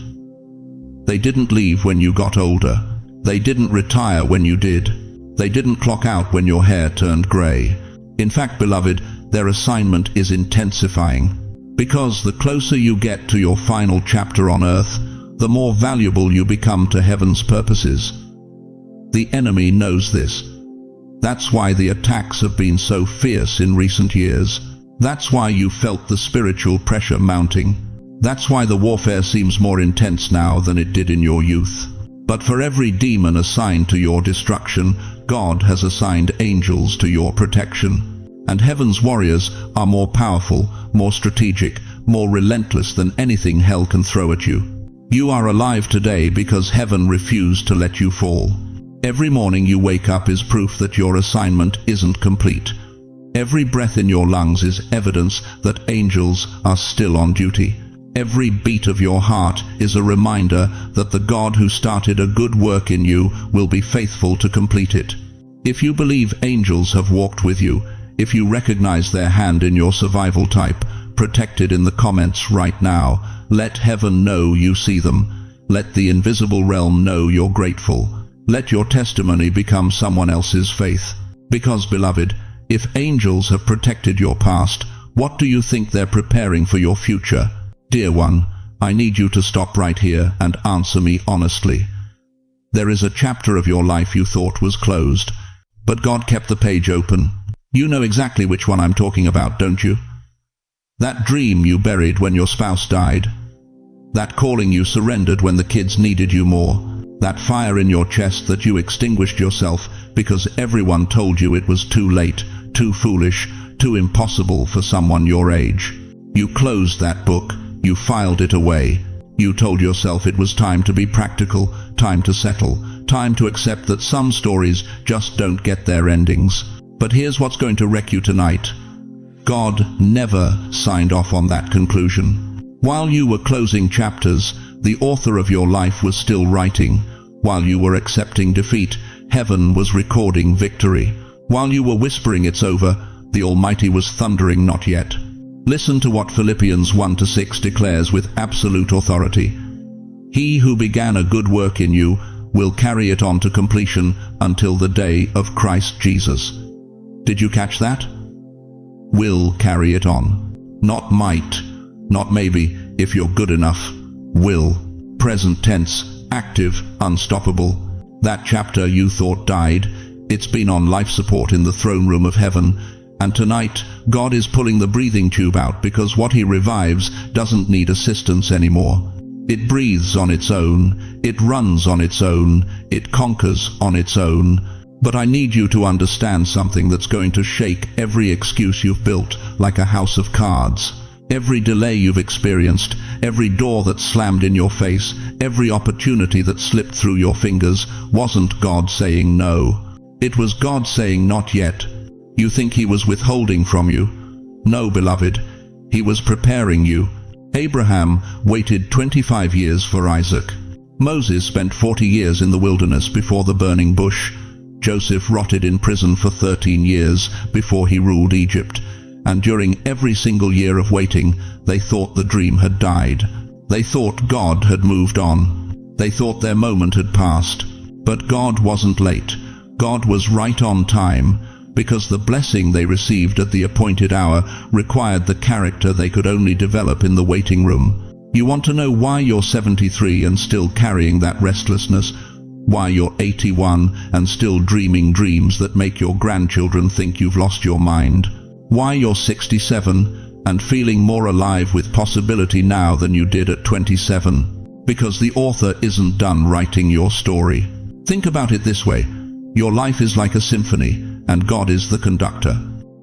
They didn't leave when you got older. They didn't retire when you did. They didn't clock out when your hair turned gray. In fact, beloved, their assignment is intensifying. Because the closer you get to your final chapter on earth, the more valuable you become to heaven's purposes. The enemy knows this. That's why the attacks have been so fierce in recent years. That's why you felt the spiritual pressure mounting. That's why the warfare seems more intense now than it did in your youth. But for every demon assigned to your destruction, God has assigned angels to your protection. And heaven's warriors are more powerful, more strategic, more relentless than anything hell can throw at you. You are alive today because heaven refused to let you fall. Every morning you wake up is proof that your assignment isn't complete. Every breath in your lungs is evidence that angels are still on duty. Every beat of your heart is a reminder that the God who started a good work in you will be faithful to complete it. If you believe angels have walked with you, if you recognize their hand in your survival type, protected in the comments right now, let heaven know you see them. Let the invisible realm know you're grateful. Let your testimony become someone else's faith. Because, beloved, if angels have protected your past, what do you think they're preparing for your future? Dear one, I need you to stop right here and answer me honestly. There is a chapter of your life you thought was closed, but God kept the page open. You know exactly which one I'm talking about, don't you? That dream you buried when your spouse died. That calling you surrendered when the kids needed you more. That fire in your chest that you extinguished yourself because everyone told you it was too late, too foolish, too impossible for someone your age. You closed that book. You filed it away. You told yourself it was time to be practical, time to settle, time to accept that some stories just don't get their endings. But here's what's going to wreck you tonight. God never signed off on that conclusion. While you were closing chapters, the author of your life was still writing. While you were accepting defeat, heaven was recording victory. While you were whispering it's over, the Almighty was thundering not yet. Listen to what Philippians 1-6 declares with absolute authority. He who began a good work in you will carry it on to completion until the day of Christ Jesus. Did you catch that? Will carry it on. Not might, not maybe, if you're good enough. Will. Present tense, active, unstoppable. That chapter you thought died, it's been on life support in the throne room of heaven. And tonight, God is pulling the breathing tube out because what He revives doesn't need assistance anymore. It breathes on its own, it runs on its own, it conquers on its own. But I need you to understand something that's going to shake every excuse you've built like a house of cards. Every delay you've experienced, every door that slammed in your face, every opportunity that slipped through your fingers wasn't God saying no. It was God saying not yet. You think He was withholding from you? No, beloved. He was preparing you. Abraham waited 25 years for Isaac. Moses spent 40 years in the wilderness before the burning bush. Joseph rotted in prison for 13 years before he ruled Egypt. And during every single year of waiting, they thought the dream had died. They thought God had moved on. They thought their moment had passed. But God wasn't late. God was right on time, because the blessing they received at the appointed hour required the character they could only develop in the waiting room. You want to know why you're 73 and still carrying that restlessness? Why you're 81 and still dreaming dreams that make your grandchildren think you've lost your mind? Why you're 67 and feeling more alive with possibility now than you did at 27? Because the author isn't done writing your story. Think about it this way. Your life is like a symphony, and God is the conductor.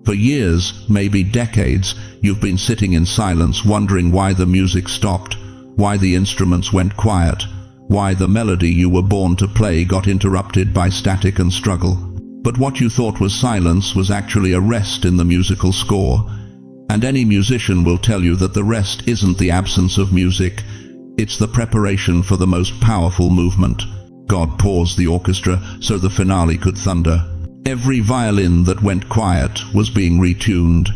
For years, maybe decades, you've been sitting in silence wondering why the music stopped, why the instruments went quiet, why the melody you were born to play got interrupted by static and struggle. But what you thought was silence was actually a rest in the musical score. And any musician will tell you that the rest isn't the absence of music, it's the preparation for the most powerful movement. God paused the orchestra so the finale could thunder. Every violin that went quiet was being retuned.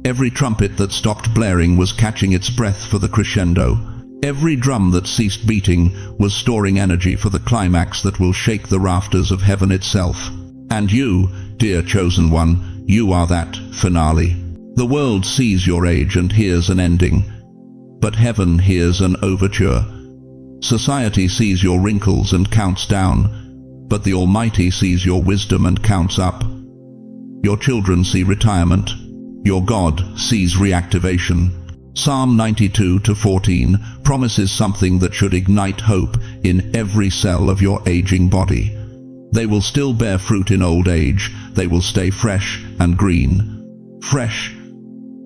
Every trumpet that stopped blaring was catching its breath for the crescendo. Every drum that ceased beating was storing energy for the climax that will shake the rafters of heaven itself. And you, dear chosen one, you are that finale. The world sees your age and hears an ending, but heaven hears an overture. Society sees your wrinkles and counts down, but the Almighty sees your wisdom and counts up. Your children see retirement. Your God sees reactivation. Psalm 92:14 promises something that should ignite hope in every cell of your aging body. They will still bear fruit in old age. They will stay fresh and green. Fresh,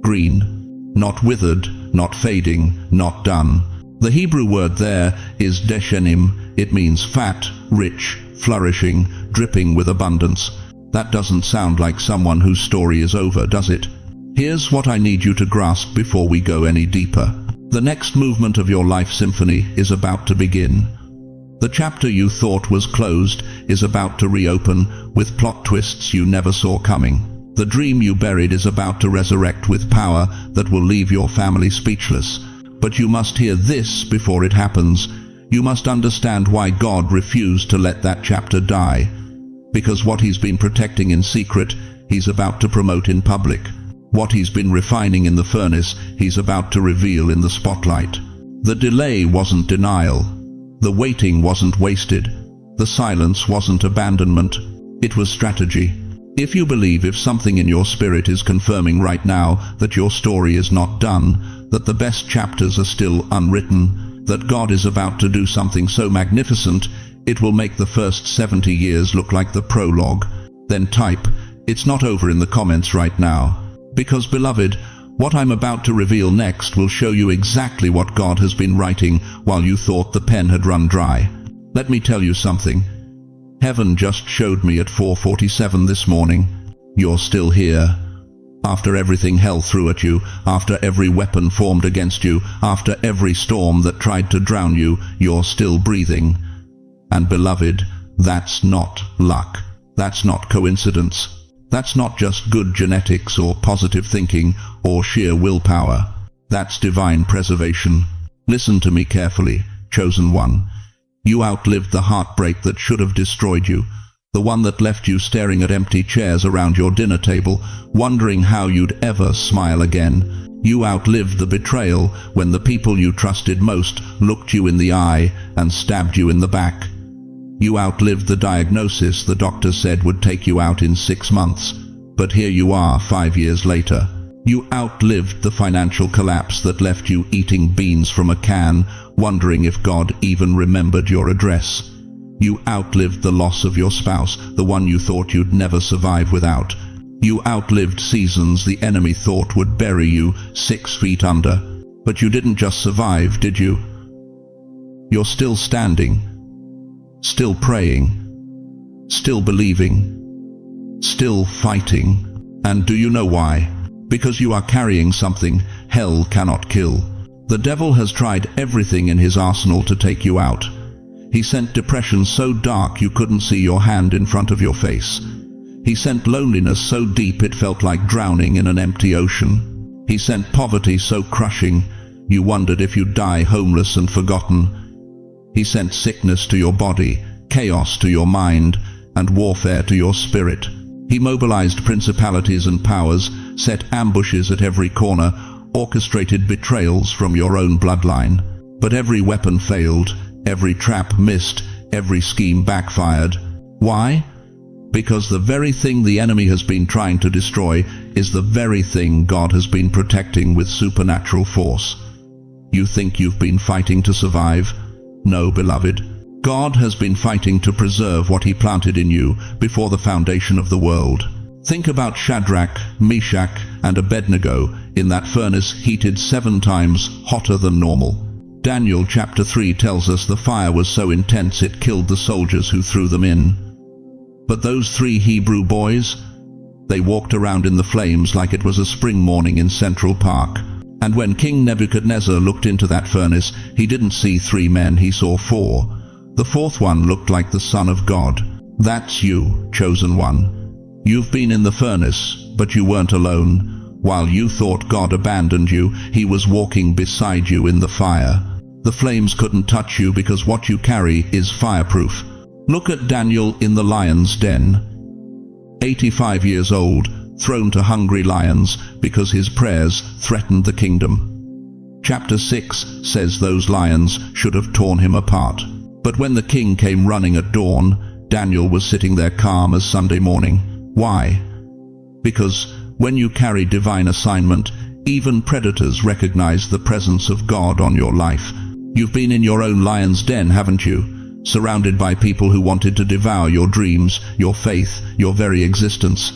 green, not withered, not fading, not done. The Hebrew word there is deshenim. It means fat, rich, flourishing, dripping with abundance. That doesn't sound like someone whose story is over, does it? Here's what I need you to grasp before we go any deeper. The next movement of your life symphony is about to begin. The chapter you thought was closed is about to reopen with plot twists you never saw coming. The dream you buried is about to resurrect with power that will leave your family speechless. But you must hear this before it happens. You must understand why God refused to let that chapter die. Because what He's been protecting in secret, He's about to promote in public. What He's been refining in the furnace, He's about to reveal in the spotlight. The delay wasn't denial. The waiting wasn't wasted. The silence wasn't abandonment. It was strategy. If you believe, if something in your spirit is confirming right now that your story is not done, that the best chapters are still unwritten, that God is about to do something so magnificent, it will make the first 70 years look like the prologue, then type, "It's not over" in the comments right now. Because, beloved, what I'm about to reveal next will show you exactly what God has been writing while you thought the pen had run dry. Let me tell you something. Heaven just showed me at 4:47 this morning. You're still here. After everything hell threw at you, after every weapon formed against you, after every storm that tried to drown you, you're still breathing. And beloved, that's not luck. That's not coincidence. That's not just good genetics or positive thinking or sheer willpower. That's divine preservation. Listen to me carefully, chosen one. You outlived the heartbreak that should have destroyed you, the one that left you staring at empty chairs around your dinner table, wondering how you'd ever smile again. You outlived the betrayal when the people you trusted most looked you in the eye and stabbed you in the back. You outlived the diagnosis the doctor said would take you out in 6 months, but here you are 5 years later. You outlived the financial collapse that left you eating beans from a can, wondering if God even remembered your address. You outlived the loss of your spouse, the one you thought you'd never survive without. You outlived seasons the enemy thought would bury you 6 feet under. But you didn't just survive, did you? You're still standing, still praying, still believing, still fighting. And do you know why? Because you are carrying something hell cannot kill. The devil has tried everything in his arsenal to take you out. He sent depression so dark you couldn't see your hand in front of your face. He sent loneliness so deep it felt like drowning in an empty ocean. He sent poverty so crushing you wondered if you'd die homeless and forgotten. He sent sickness to your body, chaos to your mind, and warfare to your spirit. He mobilized principalities and powers, set ambushes at every corner, orchestrated betrayals from your own bloodline. But every weapon failed, every trap missed, every scheme backfired. Why? Because the very thing the enemy has been trying to destroy is the very thing God has been protecting with supernatural force. You think you've been fighting to survive? No, beloved. God has been fighting to preserve what He planted in you before the foundation of the world. Think about Shadrach, Meshach, and Abednego in that furnace heated 7 times hotter than normal. Daniel chapter 3 tells us the fire was so intense it killed the soldiers who threw them in. But those 3 Hebrew boys, they walked around in the flames like it was a spring morning in Central Park. And when King Nebuchadnezzar looked into that furnace, he didn't see 3 men, he saw 4. The 4th one looked like the Son of God. That's you, chosen one. You've been in the furnace, but you weren't alone. While you thought God abandoned you, He was walking beside you in the fire. The flames couldn't touch you because what you carry is fireproof. Look at Daniel in the lion's den. 85 years old, thrown to hungry lions because his prayers threatened the kingdom. Chapter 6 says those lions should have torn him apart. But when the king came running at dawn, Daniel was sitting there calm as Sunday morning. Why? Because when you carry divine assignment, even predators recognize the presence of God on your life. You've been in your own lion's den, haven't you? Surrounded by people who wanted to devour your dreams, your faith, your very existence.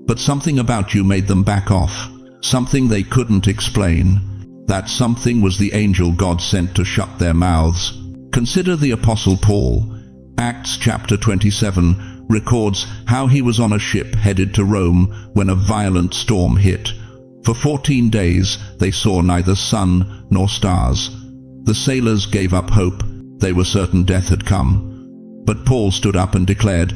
But something about you made them back off. Something they couldn't explain. That something was the angel God sent to shut their mouths. Consider the Apostle Paul. Acts chapter 27 records how he was on a ship headed to Rome when a violent storm hit. For 14 days they saw neither sun nor stars. The sailors gave up hope. They were certain death had come. But Paul stood up and declared,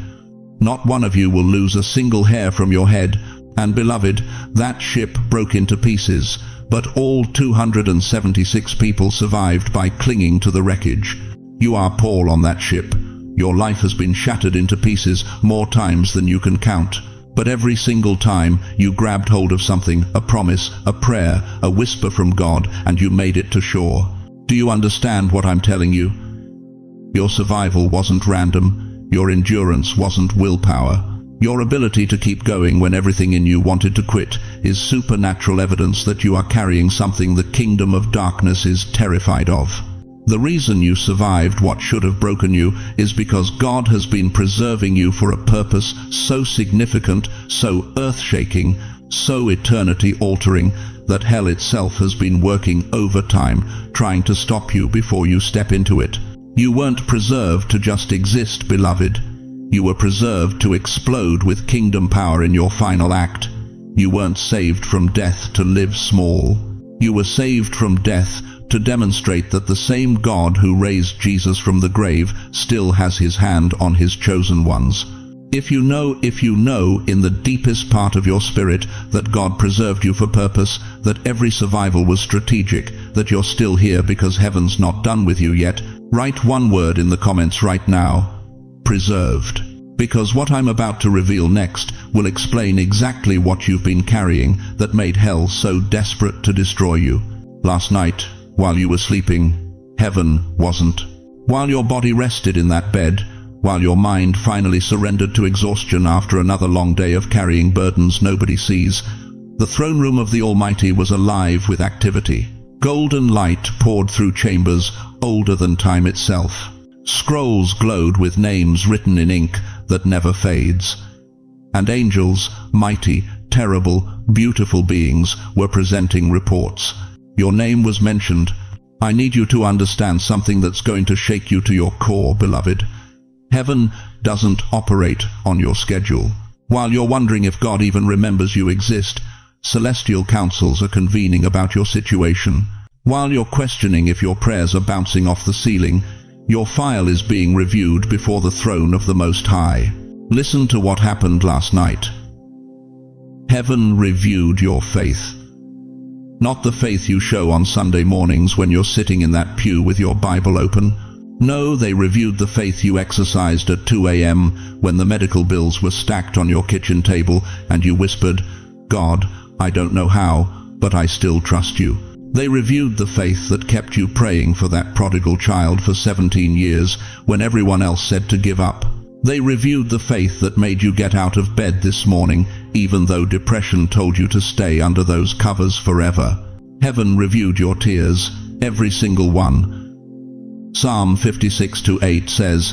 "Not one of you will lose a single hair from your head." And beloved, that ship broke into pieces, but all 276 people survived by clinging to the wreckage. You are Paul on that ship. Your life has been shattered into pieces more times than you can count. But every single time you grabbed hold of something, a promise, a prayer, a whisper from God, and you made it to shore. Do you understand what I'm telling you? Your survival wasn't random. Your endurance wasn't willpower. Your ability to keep going when everything in you wanted to quit is supernatural evidence that you are carrying something the kingdom of darkness is terrified of. The reason you survived what should have broken you is because God has been preserving you for a purpose so significant, so earth-shaking, so eternity-altering, that hell itself has been working overtime, trying to stop you before you step into it. You weren't preserved to just exist, beloved. You were preserved to explode with kingdom power in your final act. You weren't saved from death to live small. You were saved from death to demonstrate that the same God who raised Jesus from the grave still has his hand on his chosen ones. If you know in the deepest part of your spirit that God preserved you for purpose, that every survival was strategic, that you're still here because heaven's not done with you yet, write one word in the comments right now: preserved. Because what I'm about to reveal next will explain exactly what you've been carrying that made hell so desperate to destroy you. Last night, while you were sleeping, heaven wasn't. While your body rested in that bed, while your mind finally surrendered to exhaustion after another long day of carrying burdens nobody sees, the throne room of the Almighty was alive with activity. Golden light poured through chambers older than time itself. Scrolls glowed with names written in ink that never fades. And angels, mighty, terrible, beautiful beings, were presenting reports. Your name was mentioned. I need you to understand something that's going to shake you to your core, beloved. Heaven doesn't operate on your schedule. While you're wondering if God even remembers you exist, celestial councils are convening about your situation. While you're questioning if your prayers are bouncing off the ceiling, your file is being reviewed before the throne of the Most High. Listen to what happened last night. Heaven reviewed your faith. Not the faith you show on Sunday mornings when you're sitting in that pew with your Bible open. No, they reviewed the faith you exercised at 2 a.m. when the medical bills were stacked on your kitchen table and you whispered, "God, I don't know how, but I still trust you." They reviewed the faith that kept you praying for that prodigal child for 17 years when everyone else said to give up. They reviewed the faith that made you get out of bed this morning, even though depression told you to stay under those covers forever. Heaven reviewed your tears, every single one. Psalm 56:8 says,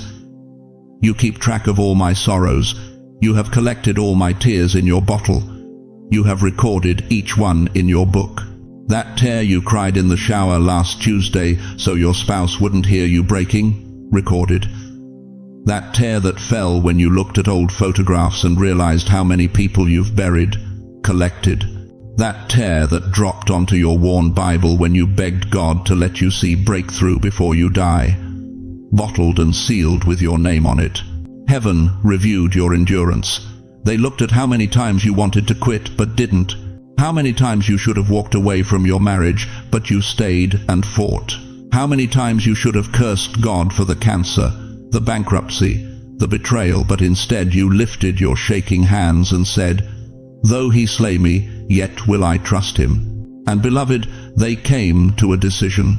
"You keep track of all my sorrows. You have collected all my tears in your bottle. You have recorded each one in your book." That tear you cried in the shower last Tuesday so your spouse wouldn't hear you breaking, recorded. That tear that fell when you looked at old photographs and realized how many people you've buried, collected. That tear that dropped onto your worn Bible when you begged God to let you see breakthrough before you die, bottled and sealed with your name on it. Heaven reviewed your endurance. They looked at how many times you wanted to quit but didn't. How many times you should have walked away from your marriage, but you stayed and fought. How many times you should have cursed God for the cancer, the bankruptcy, the betrayal, but instead you lifted your shaking hands and said, Though he slay me, yet will I trust him. And beloved, they came to a decision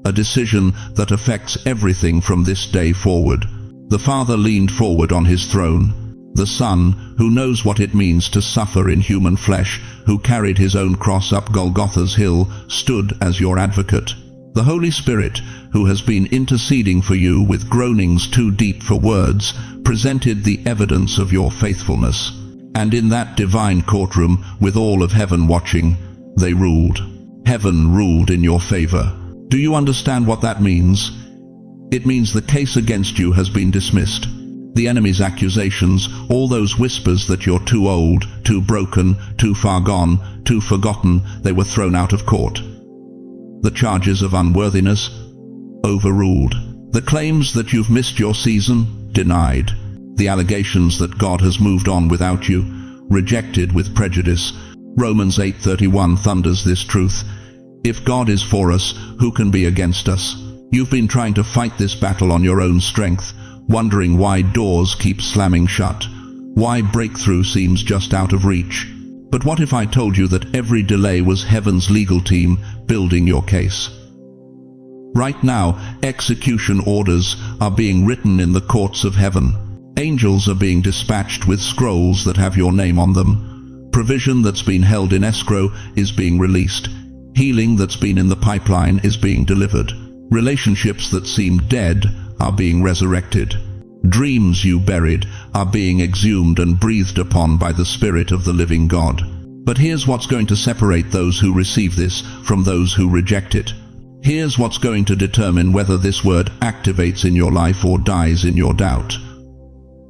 that affects everything from this day forward. The Father leaned forward on his throne. The Son, who knows what it means to suffer in human flesh, who carried his own cross up Golgotha's hill, stood as your advocate. The Holy Spirit, who has been interceding for you with groanings too deep for words, presented the evidence of your faithfulness. And in that divine courtroom, with all of heaven watching, they ruled. Heaven ruled in your favor. Do you understand what that means? It means the case against you has been dismissed. The enemy's accusations, all those whispers that you're too old, too broken, too far gone, too forgotten, they were thrown out of court. The charges of unworthiness, overruled. The claims that you've missed your season, denied. The allegations that God has moved on without you, rejected with prejudice. Romans 8:31 thunders this truth. If God is for us, who can be against us? You've been trying to fight this battle on your own strength, wondering why doors keep slamming shut, why breakthrough seems just out of reach. But what if I told you that every delay was heaven's legal team building your case? Right now, execution orders are being written in the courts of heaven. Angels are being dispatched with scrolls that have your name on them. Provision that's been held in escrow is being released. Healing that's been in the pipeline is being delivered. Relationships that seem dead are being resurrected. Dreams you buried are being exhumed and breathed upon by the Spirit of the living God. But here's what's going to separate those who receive this from those who reject it. Here's what's going to determine whether this word activates in your life or dies in your doubt.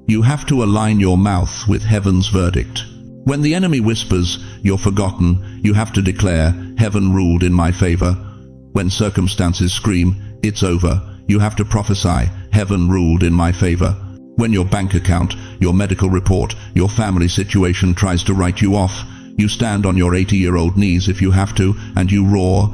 You have to align your mouth with heaven's verdict. When the enemy whispers, "You're forgotten," you have to declare, "Heaven ruled in my favor." When circumstances scream, "It's over," you have to prophesy, "Heaven ruled in my favor." When your bank account, your medical report, your family situation tries to write you off, you stand on your 80-year-old knees if you have to, and you roar,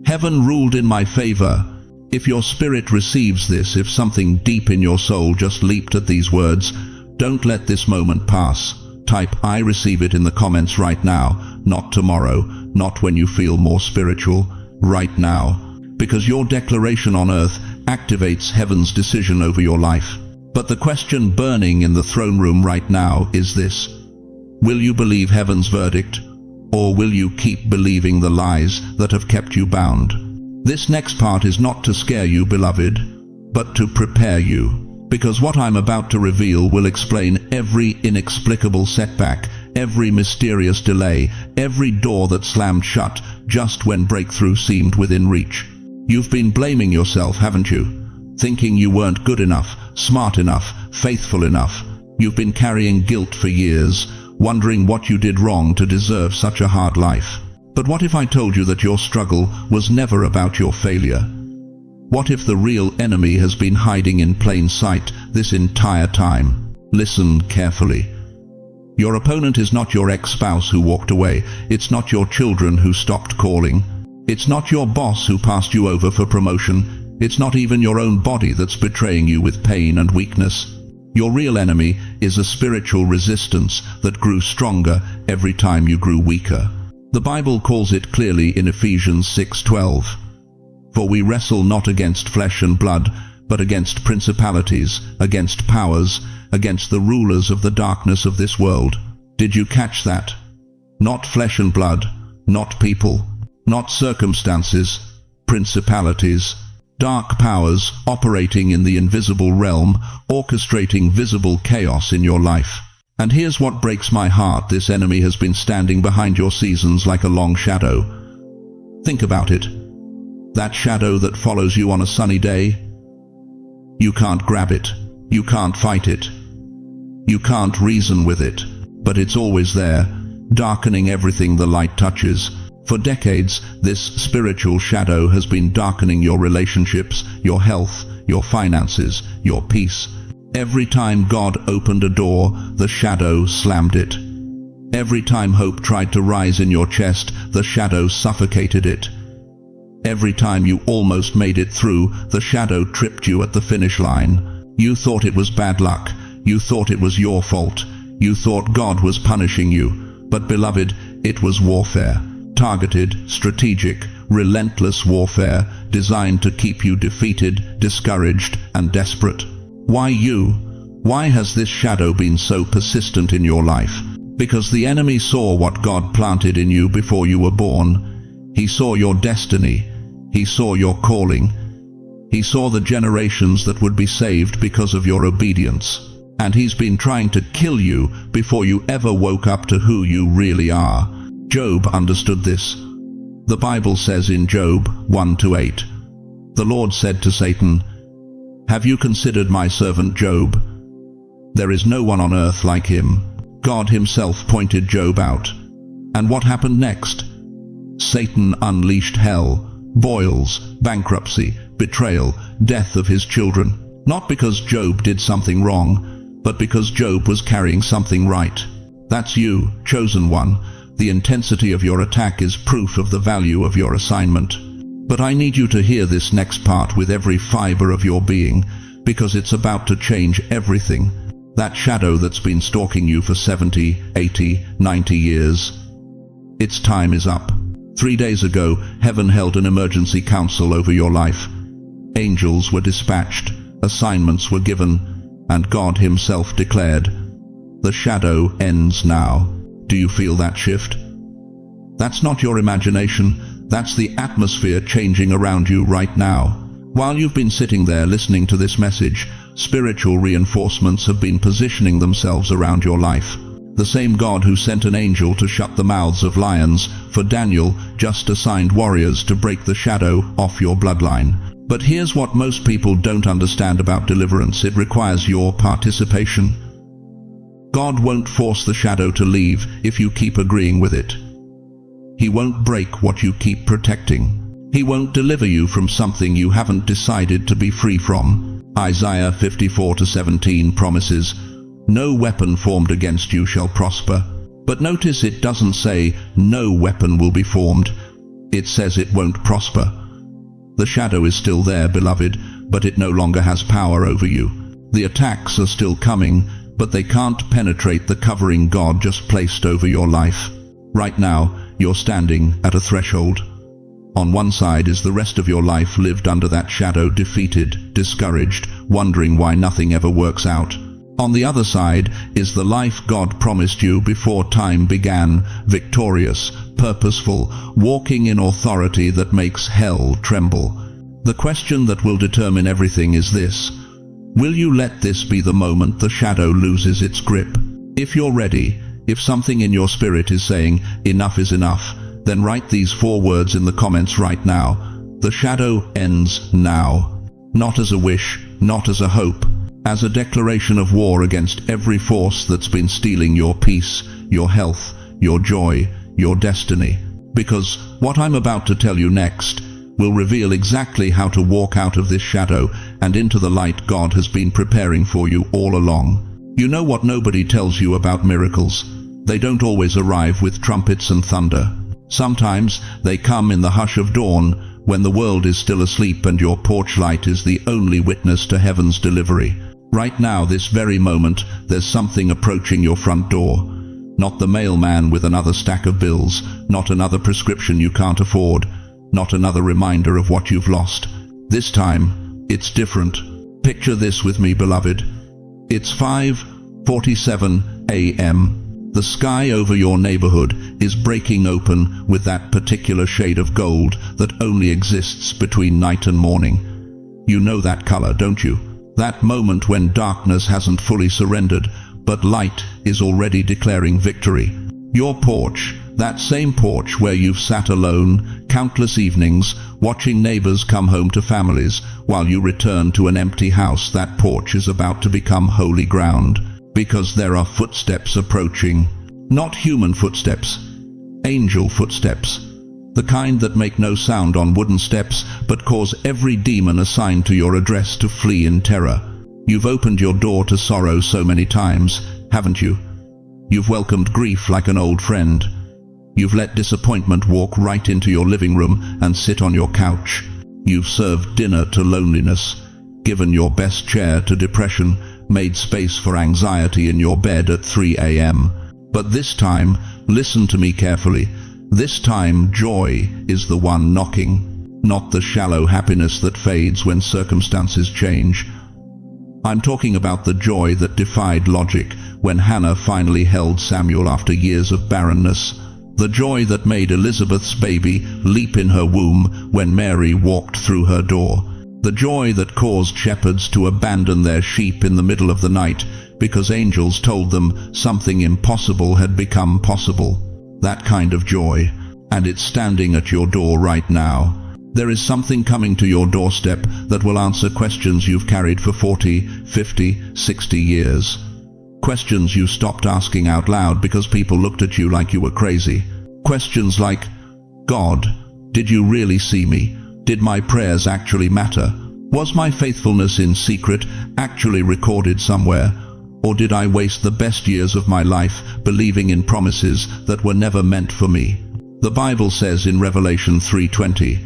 "Heaven ruled in my favor." If your spirit receives this, if something deep in your soul just leaped at these words, don't let this moment pass. Type "I receive it" in the comments right now, not tomorrow, not when you feel more spiritual, right now. Because your declaration on earth activates heaven's decision over your life. But the question burning in the throne room right now is this: will you believe heaven's verdict, or will you keep believing the lies that have kept you bound? This next part is not to scare you, beloved, but to prepare you. Because what I'm about to reveal will explain every inexplicable setback, every mysterious delay, every door that slammed shut just when breakthrough seemed within reach. You've been blaming yourself, haven't you? Thinking you weren't good enough, smart enough, faithful enough. You've been carrying guilt for years, wondering what you did wrong to deserve such a hard life. But what if I told you that your struggle was never about your failure? What if the real enemy has been hiding in plain sight this entire time? Listen carefully. Your opponent is not your ex-spouse who walked away. It's not your children who stopped calling. It's not your boss who passed you over for promotion. It's not even your own body that's betraying you with pain and weakness. Your real enemy is a spiritual resistance that grew stronger every time you grew weaker. The Bible calls it clearly in Ephesians 6:12. For we wrestle not against flesh and blood, but against principalities, against powers, against the rulers of the darkness of this world. Did you catch that? Not flesh and blood, not people, not circumstances, principalities, dark powers operating in the invisible realm, orchestrating visible chaos in your life. And here's what breaks my heart: this enemy has been standing behind your seasons like a long shadow. Think about it. That shadow that follows you on a sunny day. You can't grab it. You can't fight it. You can't reason with it. But it's always there, darkening everything the light touches. For decades, this spiritual shadow has been darkening your relationships, your health, your finances, your peace. Every time God opened a door, the shadow slammed it. Every time hope tried to rise in your chest, the shadow suffocated it. Every time you almost made it through, the shadow tripped you at the finish line. You thought it was bad luck. You thought it was your fault. You thought God was punishing you. But beloved, it was warfare. Targeted, strategic, relentless warfare designed to keep you defeated, discouraged, and desperate. Why you? Why has this shadow been so persistent in your life? Because the enemy saw what God planted in you before you were born. He saw your destiny. He saw your calling. He saw the generations that would be saved because of your obedience. And he's been trying to kill you before you ever woke up to who you really are. Job understood this. The Bible says in Job 1-8, "The Lord said to Satan, 'Have you considered my servant Job? There is no one on earth like him.'" God himself pointed Job out. And what happened next? Satan unleashed hell, boils, bankruptcy, betrayal, death of his children. Not because Job did something wrong, but because Job was carrying something right. That's you, chosen one. The intensity of your attack is proof of the value of your assignment. But I need you to hear this next part with every fiber of your being, because it's about to change everything. That shadow that's been stalking you for 70, 80, 90 years. Its time is up. 3 days ago, heaven held an emergency council over your life. Angels were dispatched, assignments were given, and God himself declared, "The shadow ends now." Do you feel that shift? That's not your imagination. That's the atmosphere changing around you right now. While you've been sitting there listening to this message, spiritual reinforcements have been positioning themselves around your life. The same God who sent an angel to shut the mouths of lions for Daniel just assigned warriors to break the shadow off your bloodline. But here's what most people don't understand about deliverance. It requires your participation. God won't force the shadow to leave if you keep agreeing with it. He won't break what you keep protecting. He won't deliver you from something you haven't decided to be free from. Isaiah 54-17 promises, "No weapon formed against you shall prosper." But notice it doesn't say, "No weapon will be formed." It says it won't prosper. The shadow is still there, beloved, but it no longer has power over you. The attacks are still coming, but they can't penetrate the covering God just placed over your life. Right now, you're standing at a threshold. On one side is the rest of your life lived under that shadow, defeated, discouraged, wondering why nothing ever works out. On the other side is the life God promised you before time began, victorious, purposeful, walking in authority that makes hell tremble. The question that will determine everything is this: will you let this be the moment the shadow loses its grip? If you're ready, if something in your spirit is saying, "Enough is enough," then write these 4 words in the comments right now. The shadow ends now. Not as a wish, not as a hope, as a declaration of war against every force that's been stealing your peace, your health, your joy, your destiny. Because what I'm about to tell you next will reveal exactly how to walk out of this shadow and into the light God has been preparing for you all along. You know what nobody tells you about miracles? They don't always arrive with trumpets and thunder. Sometimes they come in the hush of dawn, when the world is still asleep and your porch light is the only witness to heaven's delivery. Right now, this very moment, there's something approaching your front door. Not the mailman with another stack of bills, not another prescription you can't afford, not another reminder of what you've lost. This time, it's different. Picture this with me, beloved. It's 5:47 a.m. The sky over your neighborhood is breaking open with that particular shade of gold that only exists between night and morning. You know that color, don't you? That moment when darkness hasn't fully surrendered, but light is already declaring victory. Your porch, that same porch where you've sat alone countless evenings, watching neighbors come home to families while you return to an empty house, that porch is about to become holy ground. Because there are footsteps approaching. Not human footsteps, angel footsteps. The kind that make no sound on wooden steps, but cause every demon assigned to your address to flee in terror. You've opened your door to sorrow so many times, haven't you? You've welcomed grief like an old friend. You've let disappointment walk right into your living room and sit on your couch. You've served dinner to loneliness, given your best chair to depression, made space for anxiety in your bed at 3 a.m. But this time, listen to me carefully, this time joy is the one knocking, not the shallow happiness that fades when circumstances change. I'm talking about the joy that defied logic when Hannah finally held Samuel after years of barrenness. The joy that made Elizabeth's baby leap in her womb when Mary walked through her door. The joy that caused shepherds to abandon their sheep in the middle of the night because angels told them something impossible had become possible. That kind of joy. And it's standing at your door right now. There is something coming to your doorstep that will answer questions you've carried for 40, 50, 60 years. Questions you stopped asking out loud because people looked at you like you were crazy. Questions like, God, did you really see me? Did my prayers actually matter? Was my faithfulness in secret actually recorded somewhere? Or did I waste the best years of my life believing in promises that were never meant for me? The Bible says in Revelation 3:20,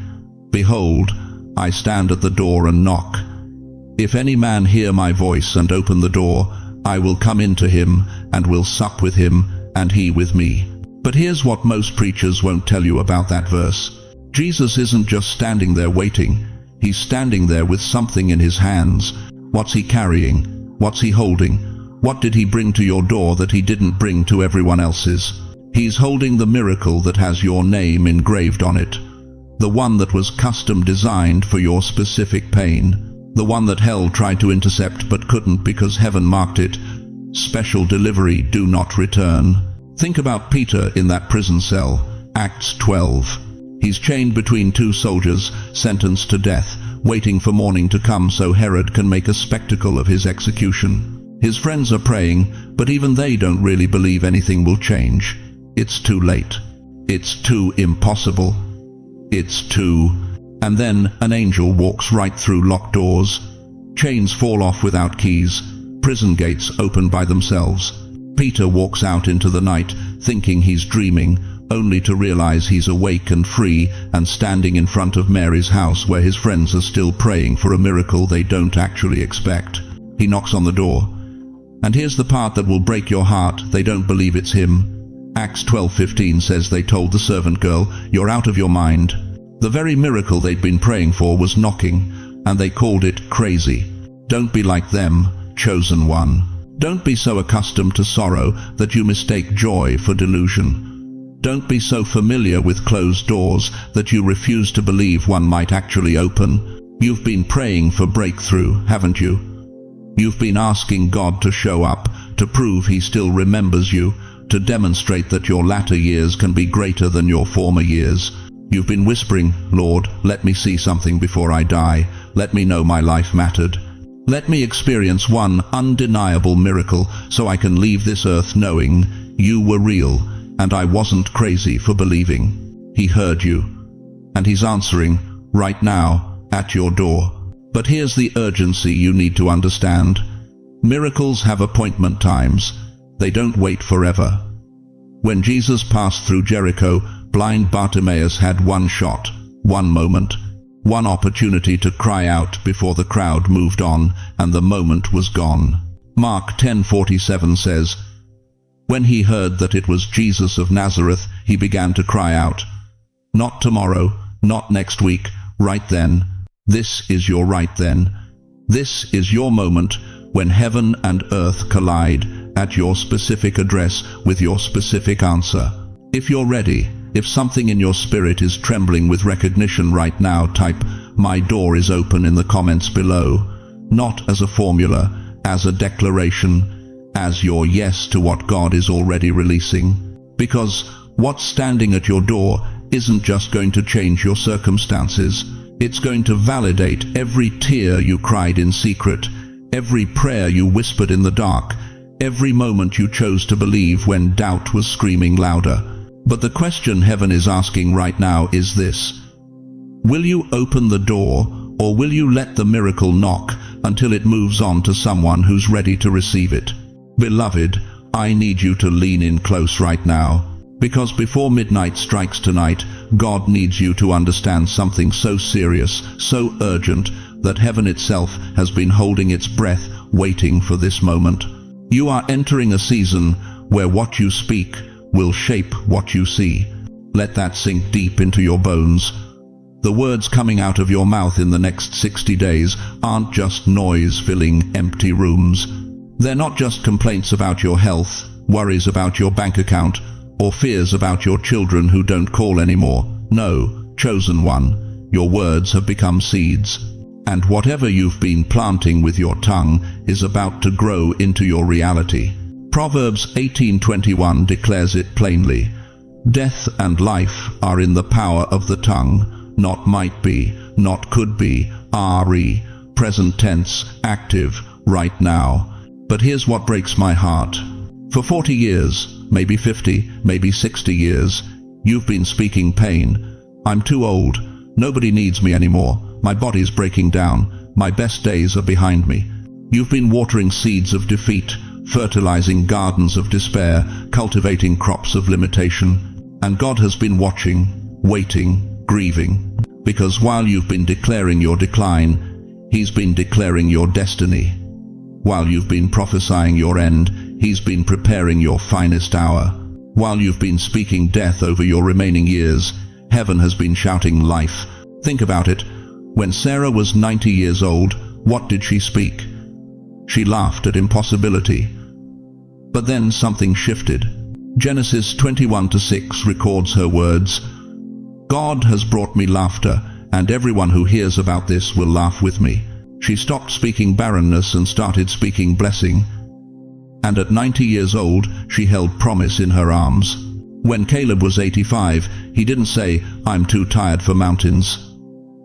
Behold, I stand at the door and knock. If any man hear my voice and open the door, I will come into him and will sup with him and he with me. But here's what most preachers won't tell you about that verse. Jesus isn't just standing there waiting. He's standing there with something in his hands. What's he carrying? What's he holding? What did he bring to your door that he didn't bring to everyone else's? He's holding the miracle that has your name engraved on it. The one that was custom designed for your specific pain. The one that hell tried to intercept but couldn't because heaven marked it. Special delivery, do not return. Think about Peter in that prison cell, Acts 12. He's chained between two soldiers, sentenced to death, waiting for morning to come so Herod can make a spectacle of his execution. His friends are praying, but even they don't really believe anything will change. It's too late. It's too impossible. It's too... And then an angel walks right through locked doors. Chains fall off without keys. Prison gates open by themselves. Peter walks out into the night, thinking he's dreaming, only to realize he's awake and free and standing in front of Mary's house where his friends are still praying for a miracle they don't actually expect. He knocks on the door. And here's the part that will break your heart. They don't believe it's him. Acts 12:15 says they told the servant girl, "You're out of your mind." The very miracle they'd been praying for was knocking, and they called it crazy. Don't be like them, chosen one. Don't be so accustomed to sorrow that you mistake joy for delusion. Don't be so familiar with closed doors that you refuse to believe one might actually open. You've been praying for breakthrough, haven't you? You've been asking God to show up, to prove he still remembers you, to demonstrate that your latter years can be greater than your former years. You've been whispering, Lord, let me see something before I die. Let me know my life mattered. Let me experience one undeniable miracle so I can leave this earth knowing you were real and I wasn't crazy for believing. He heard you, and he's answering right now at your door. But here's the urgency you need to understand. Miracles have appointment times. They don't wait forever. When Jesus passed through Jericho, blind Bartimaeus had one shot, one moment, one opportunity to cry out before the crowd moved on, and the moment was gone. Mark 10:47 says, When he heard that it was Jesus of Nazareth, he began to cry out, Not tomorrow, not next week, right then. This is your right then. This is your moment when heaven and earth collide at your specific address with your specific answer. If you're ready, if something in your spirit is trembling with recognition right now, type, "My door is open" in the comments below. Not as a formula, as a declaration, as your yes to what God is already releasing. Because what's standing at your door isn't just going to change your circumstances. It's going to validate every tear you cried in secret, every prayer you whispered in the dark, every moment you chose to believe when doubt was screaming louder. But the question heaven is asking right now is this: will you open the door, or will you let the miracle knock until it moves on to someone who's ready to receive it? Beloved, I need you to lean in close right now, because before midnight strikes tonight, God needs you to understand something so serious, so urgent, that heaven itself has been holding its breath, waiting for this moment. You are entering a season where what you speak will shape what you see. Let that sink deep into your bones. The words coming out of your mouth in the next 60 days aren't just noise filling empty rooms. They're not just complaints about your health, worries about your bank account, or fears about your children who don't call anymore. No, chosen one, your words have become seeds. And whatever you've been planting with your tongue is about to grow into your reality. Proverbs 18:21 declares it plainly. Death and life are in the power of the tongue, not might be, not could be, re, present tense, active, right now. But here's what breaks my heart. For 40 years, maybe 50, maybe 60 years, you've been speaking pain. I'm too old. Nobody needs me anymore. My body's breaking down. My best days are behind me. You've been watering seeds of defeat, fertilizing gardens of despair, cultivating crops of limitation. And God has been watching, waiting, grieving. Because while you've been declaring your decline, He's been declaring your destiny. While you've been prophesying your end, He's been preparing your finest hour. While you've been speaking death over your remaining years, heaven has been shouting life. Think about it. When Sarah was 90 years old, what did she speak? She laughed at impossibility. But then something shifted. Genesis 21:6 records her words. God has brought me laughter, and everyone who hears about this will laugh with me. She stopped speaking barrenness and started speaking blessing. And at 90 years old, she held promise in her arms. When Caleb was 85, he didn't say, I'm too tired for mountains.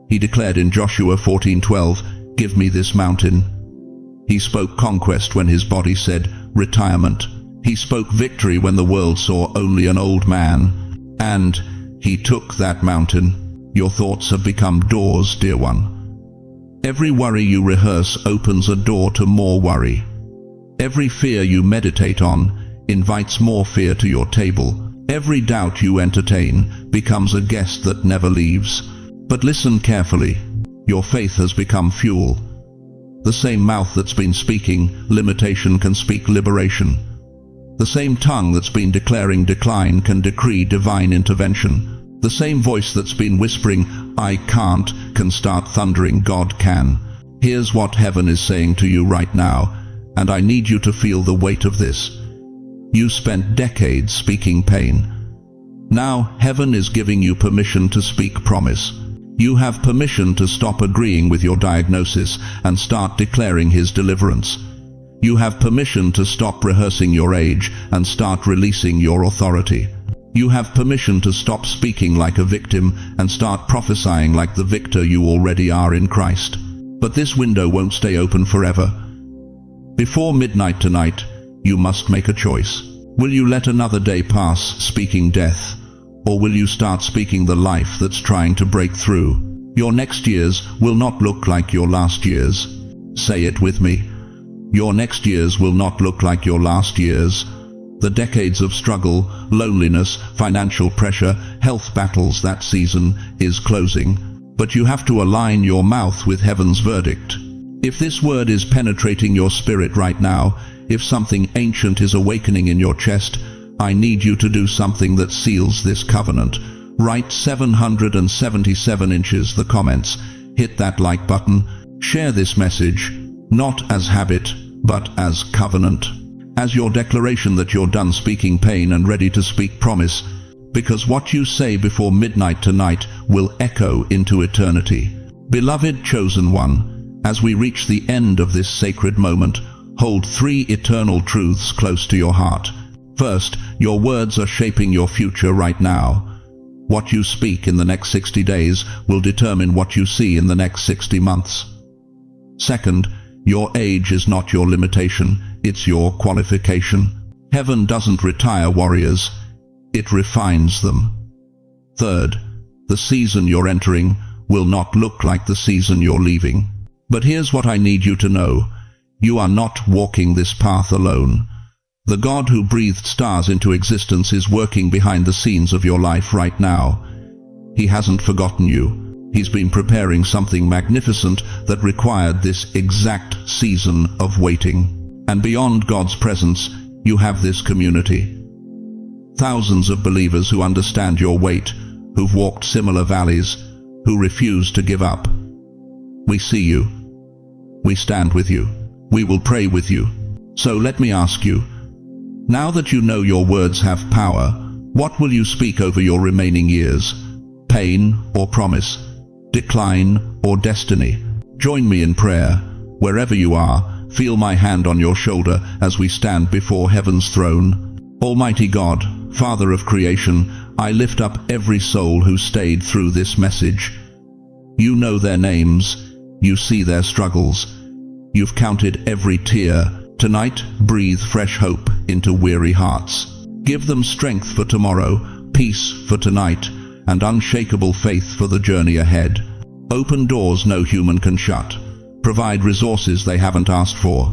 He declared in Joshua 14:12, give me this mountain. He spoke conquest when his body said retirement. He spoke victory when the world saw only an old man. And he took that mountain. Your thoughts have become doors, dear one. Every worry you rehearse opens a door to more worry. Every fear you meditate on invites more fear to your table. Every doubt you entertain becomes a guest that never leaves. But listen carefully. Your faith has become fuel. The same mouth that's been speaking limitation can speak liberation. The same tongue that's been declaring decline can decree divine intervention. The same voice that's been whispering, I can't, can start thundering, God can. Here's what heaven is saying to you right now, and I need you to feel the weight of this. You spent decades speaking pain. Now heaven is giving you permission to speak promise. You have permission to stop agreeing with your diagnosis and start declaring His deliverance. You have permission to stop rehearsing your age and start releasing your authority. You have permission to stop speaking like a victim and start prophesying like the victor you already are in Christ. But this window won't stay open forever. Before midnight tonight, you must make a choice. Will you let another day pass speaking death, or will you start speaking the life that's trying to break through? Your next years will not look like your last years. Say it with me. Your next years will not look like your last years. The decades of struggle, loneliness, financial pressure, health battles, that season is closing. But you have to align your mouth with heaven's verdict. If this word is penetrating your spirit right now, if something ancient is awakening in your chest, I need you to do something that seals this covenant. Write 777 inches the comments. Hit that like button. Share this message, not as habit, but as covenant. As your declaration that you're done speaking pain and ready to speak promise. Because what you say before midnight tonight will echo into eternity. Beloved chosen one, as we reach the end of this sacred moment, hold 3 eternal truths close to your heart. First, your words are shaping your future right now. What you speak in the next 60 days will determine what you see in the next 60 months. Second, your age is not your limitation, it's your qualification. Heaven doesn't retire warriors, it refines them. Third, the season you're entering will not look like the season you're leaving. But here's what I need you to know. You are not walking this path alone. The God who breathed stars into existence is working behind the scenes of your life right now. He hasn't forgotten you. He's been preparing something magnificent that required this exact season of waiting. And beyond God's presence, you have this community. Thousands of believers who understand your weight, who've walked similar valleys, who refuse to give up. We see you. We stand with you. We will pray with you. So let me ask you, now that you know your words have power, what will you speak over your remaining years? Pain or promise? Decline or destiny? Join me in prayer. Wherever you are, feel my hand on your shoulder as we stand before heaven's throne. Almighty God, Father of creation, I lift up every soul who stayed through this message. You know their names. You see their struggles. You've counted every tear. Tonight, breathe fresh hope into weary hearts. Give them strength for tomorrow, peace for tonight, and unshakable faith for the journey ahead. Open doors no human can shut. Provide resources they haven't asked for.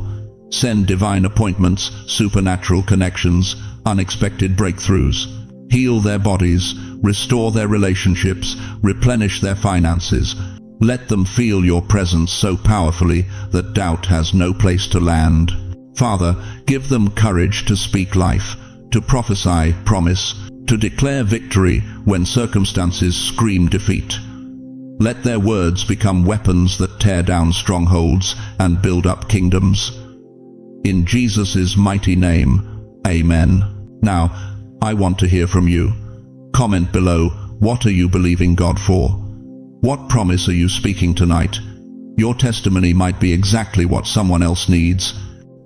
Send divine appointments, supernatural connections, unexpected breakthroughs. Heal their bodies, restore their relationships, replenish their finances. Let them feel your presence so powerfully that doubt has no place to land. Father, give them courage to speak life, to prophesy promise, to declare victory when circumstances scream defeat. Let their words become weapons that tear down strongholds and build up kingdoms. In Jesus' mighty name, amen. Now, I want to hear from you. Comment below, what are you believing God for? What promise are you speaking tonight? Your testimony might be exactly what someone else needs.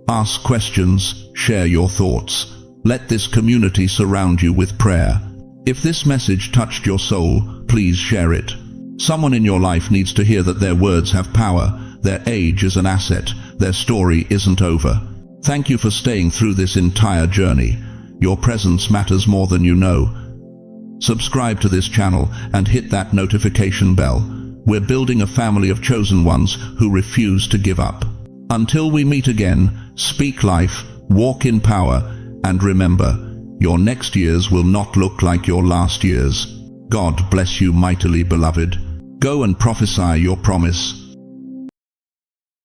Ask questions, share your thoughts. Let this community surround you with prayer. If this message touched your soul, please share it. Someone in your life needs to hear that their words have power, their age is an asset, their story isn't over. Thank you for staying through this entire journey. Your presence matters more than you know. Subscribe to this channel and hit that notification bell. We're building a family of chosen ones who refuse to give up. Until we meet again, speak life, walk in power, and remember, your next years will not look like your last years. God bless you mightily, beloved. Go and prophesy your promise.